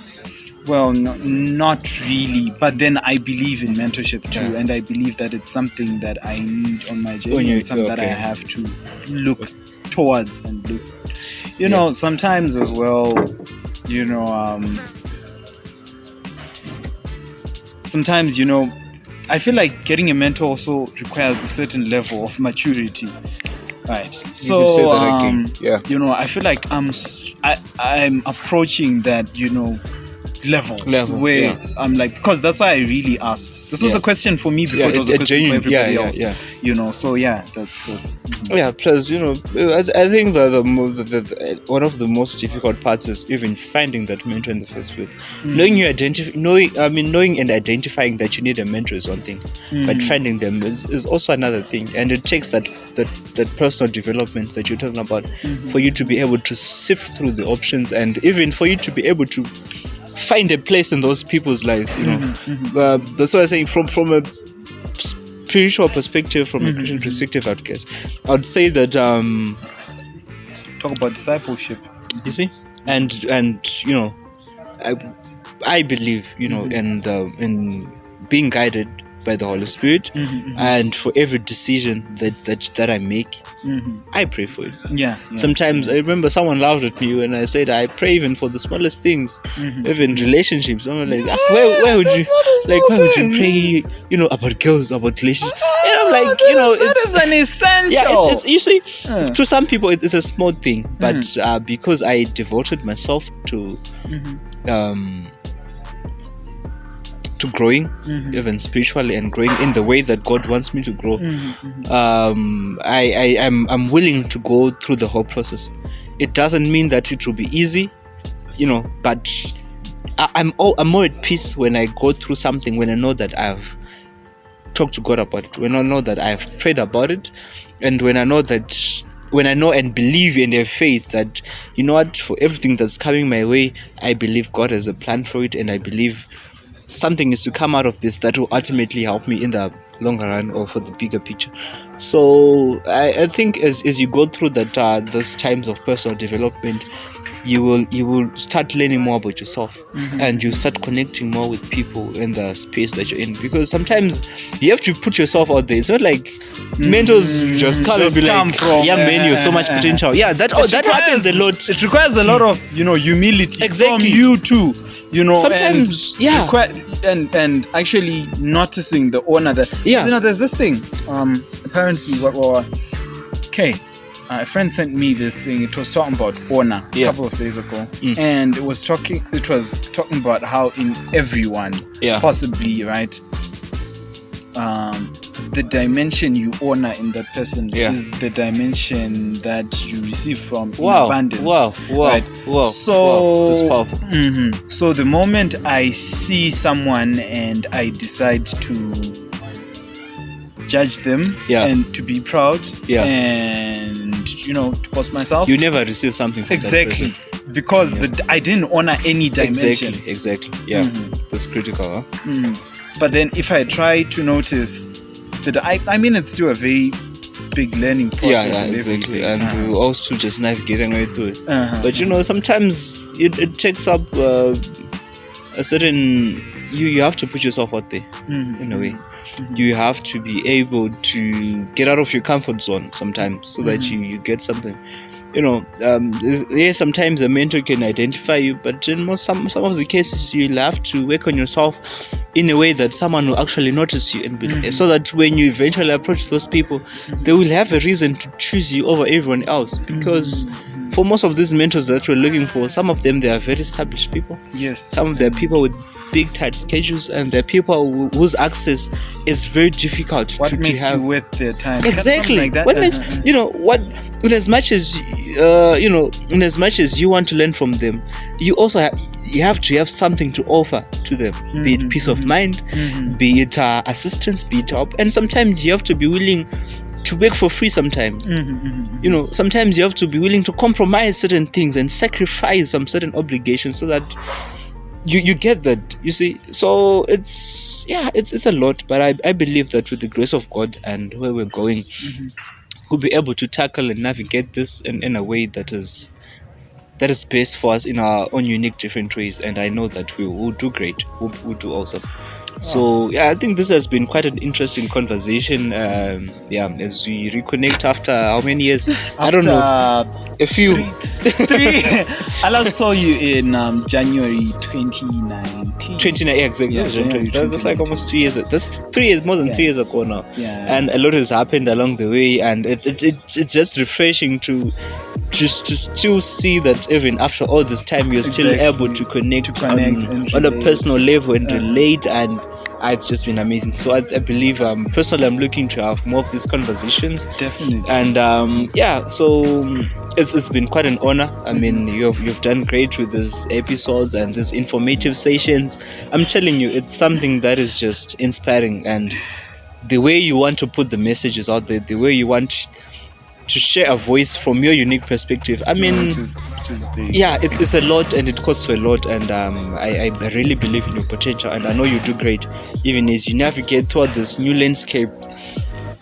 Well, no, not really. But then I believe in mentorship too, and I believe that it's something that I need on my journey. It's something that I have to look towards and look. You know, sometimes as well. You know, sometimes I feel like getting a mentor also requires a certain level of maturity, right? So I feel like I'm approaching that level where I'm like, because that's why I really asked. This was a question for me before it was a question for everybody else. So that's plus I think that one of the most difficult parts is even finding that mentor in the first place. Knowing and identifying that you need a mentor is one thing, but finding them is also another thing, and it takes that personal development that you're talking about for you to be able to sift through the options, and even for you to be able to find a place in those people's lives. That's why I'm saying from a spiritual perspective, from a Christian perspective, I would say that talk about discipleship. You see, and I believe in being guided by the Holy Spirit, and for every decision that I make, I pray for it. Sometimes I remember someone laughed at me when I said I pray even for the smallest things, even relationships. I'm like, why would you pray about girls, about relationships? I'm like, that is an essential. It's you see, to some people it's a small thing, but because I devoted myself to growing, even spiritually, and growing in the way that God wants me to grow, I'm willing to go through the whole process. It doesn't mean that it will be easy, but I'm more at peace when I go through something, when I know that I've talked to God about it, when I know that I've prayed about it, and when I know and believe and have faith that for everything that's coming my way, I believe God has a plan for it, and I believe something is to come out of this that will ultimately help me in the longer run or for the bigger picture. So I think as you go through those times of personal development, you will start learning more about yourself, and you start connecting more with people in the space that you're in, because sometimes you have to put yourself out there. It's not like mentors just come and be like, young man, you have so much potential. That happens a lot. It requires a lot of humility from you too. Sometimes and actually noticing the honor that there's this thing apparently a friend sent me this thing. It was talking about honor a couple of days ago, and it was talking about how in everyone possibly, right, the dimension you honor in that person is the dimension that you receive from in abundance. Right? So that's powerful. So the moment I see someone and I decide to judge them and to be proud and to post myself, you never receive something from that person. Because I didn't honor any dimension. Exactly. That's critical. But then if I try to notice that I mean it's still a very big learning process. Exactly. And we're also just navigating right through it. But sometimes it takes up a certain you have to put yourself out there in a way. You have to be able to get out of your comfort zone sometimes so that you get something. Sometimes a mentor can identify you, but in some of the cases you'll have to work on yourself in a way that someone will actually notice you, and so that when you eventually approach those people, they will have a reason to choose you over everyone else. Because for most of these mentors that we're looking for, some of them, they are very established people. Yes. Some of them are people with big tight schedules, and there are people whose access is very difficult what to makes have. you worth their time? Exactly. Like that. What makes in as much as in as much as you want to learn from them, you also have to have something to offer to them, be it peace of mind, be it assistance, be it help, and sometimes you have to be willing to work for free sometimes. Sometimes you have to be willing to compromise certain things and sacrifice some certain obligations so that you get that, you see. So it's a lot, but I believe that with the grace of God and where we're going, we'll be able to tackle and navigate this in a way that is best for us in our own unique different ways, and I know that we'll do great. We'll do awesome. So I think this has been quite an interesting conversation. As we reconnect after how many years? I don't know. A few. Three. I last saw you in January 2019. 2019, exactly. Yeah, January that's like almost 3 years. That's 3 years, more than 3 years ago now. Yeah. And a lot has happened along the way, and it's just refreshing to still see that even after all this time you're still able to connect on a personal level and relate, and it's just been amazing. So I believe personally I'm looking to have more of these conversations. Definitely. And so it's been quite an honor. I mean, you've done great with these episodes and these informative sessions. I'm telling you, it's something that is just inspiring, and the way you want to put the messages out there, the way you want to share a voice from your unique perspective. I mean, which is very it's a lot, and it costs a lot, and I really believe in your potential, and I know you do great, even as you navigate toward this new landscape.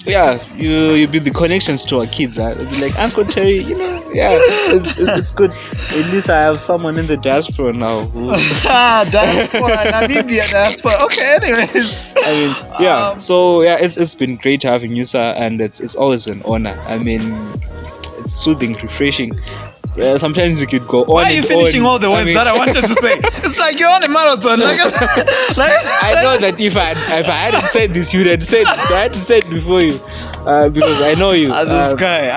You build the connections to our kids. It'll be like, Uncle Terry, it's good. At least I have someone in the diaspora now. Diaspora, Namibia diaspora. Okay, anyways. I mean, it's been great having you, sir, and it's always an honor. I mean, it's soothing, refreshing. Sometimes you could go on. Why are you finishing all the words that I wanted to say? It's like you're on a marathon. I know that if I hadn't said this, you'd have said it. So I had to say it before you, because I know you. This guy.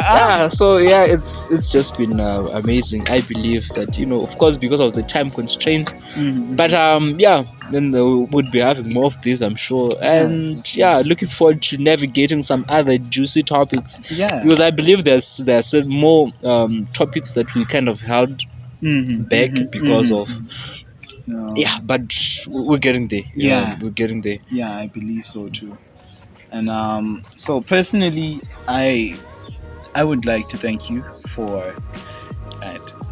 It's just been amazing. I believe that, of course, because of the time constraints, but then we would be having more of this, I'm sure. And looking forward to navigating some other juicy topics. Yeah. Because I believe there's more topics that we kind of held back because of. Yeah, but we're getting there. We're getting there. Yeah, I believe so too. And so personally, I would like to thank you for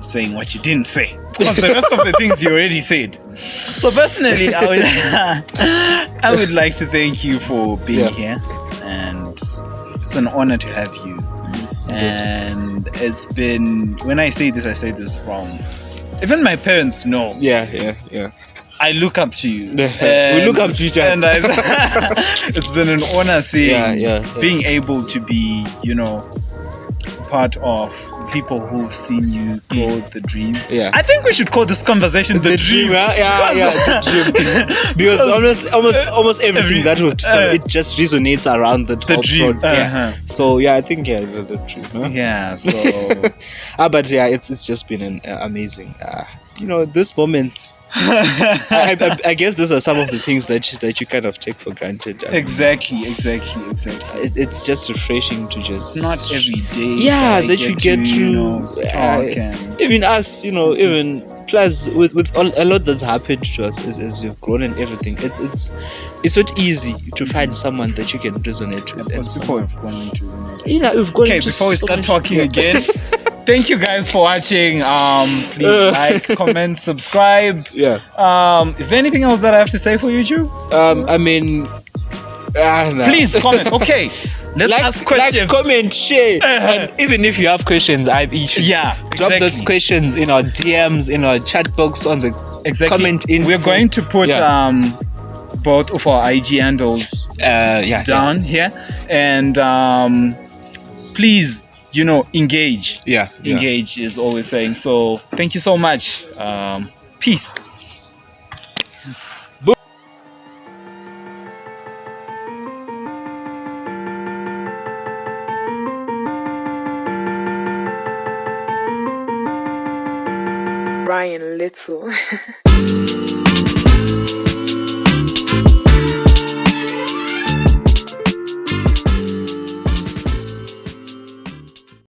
saying what you didn't say, because the rest of the things you already said. So personally, I would like to thank you for being here, and it's an honor to have you. And it's been, when I say this from, even my parents know. Yeah. I look up to you. We look up to each other. And it's been an honor seeing being able to be, part of people who've seen you grow the dream. Yeah. I think we should call this conversation the dream. The dream. Because almost everything that we've discovered, it just resonates around the dream. So I think the dream. Huh? Yeah. So. But it's just been amazing. These moments, I guess these are some of the things that you kind of take for granted. Exactly. It's just refreshing to just... It's not every day. That you get to talk and... Even us, even plus with a lot that's happened to us as you've grown and everything. It's not easy to find someone that you can resonate with. Because people have gone into... we've gone into... Before we start talking again... Thank you guys for watching. Please like, comment, subscribe. Is there anything else that I have to say for YouTube? No. Please comment. Okay. Let's ask questions. Like, comment, share. And even if you have questions, drop those questions in our DMs, in our chat box, on the comment in. We're going to put both of our IG handles down here. And please, engage. Engage is always saying. So thank you so much. Peace. Brian Little.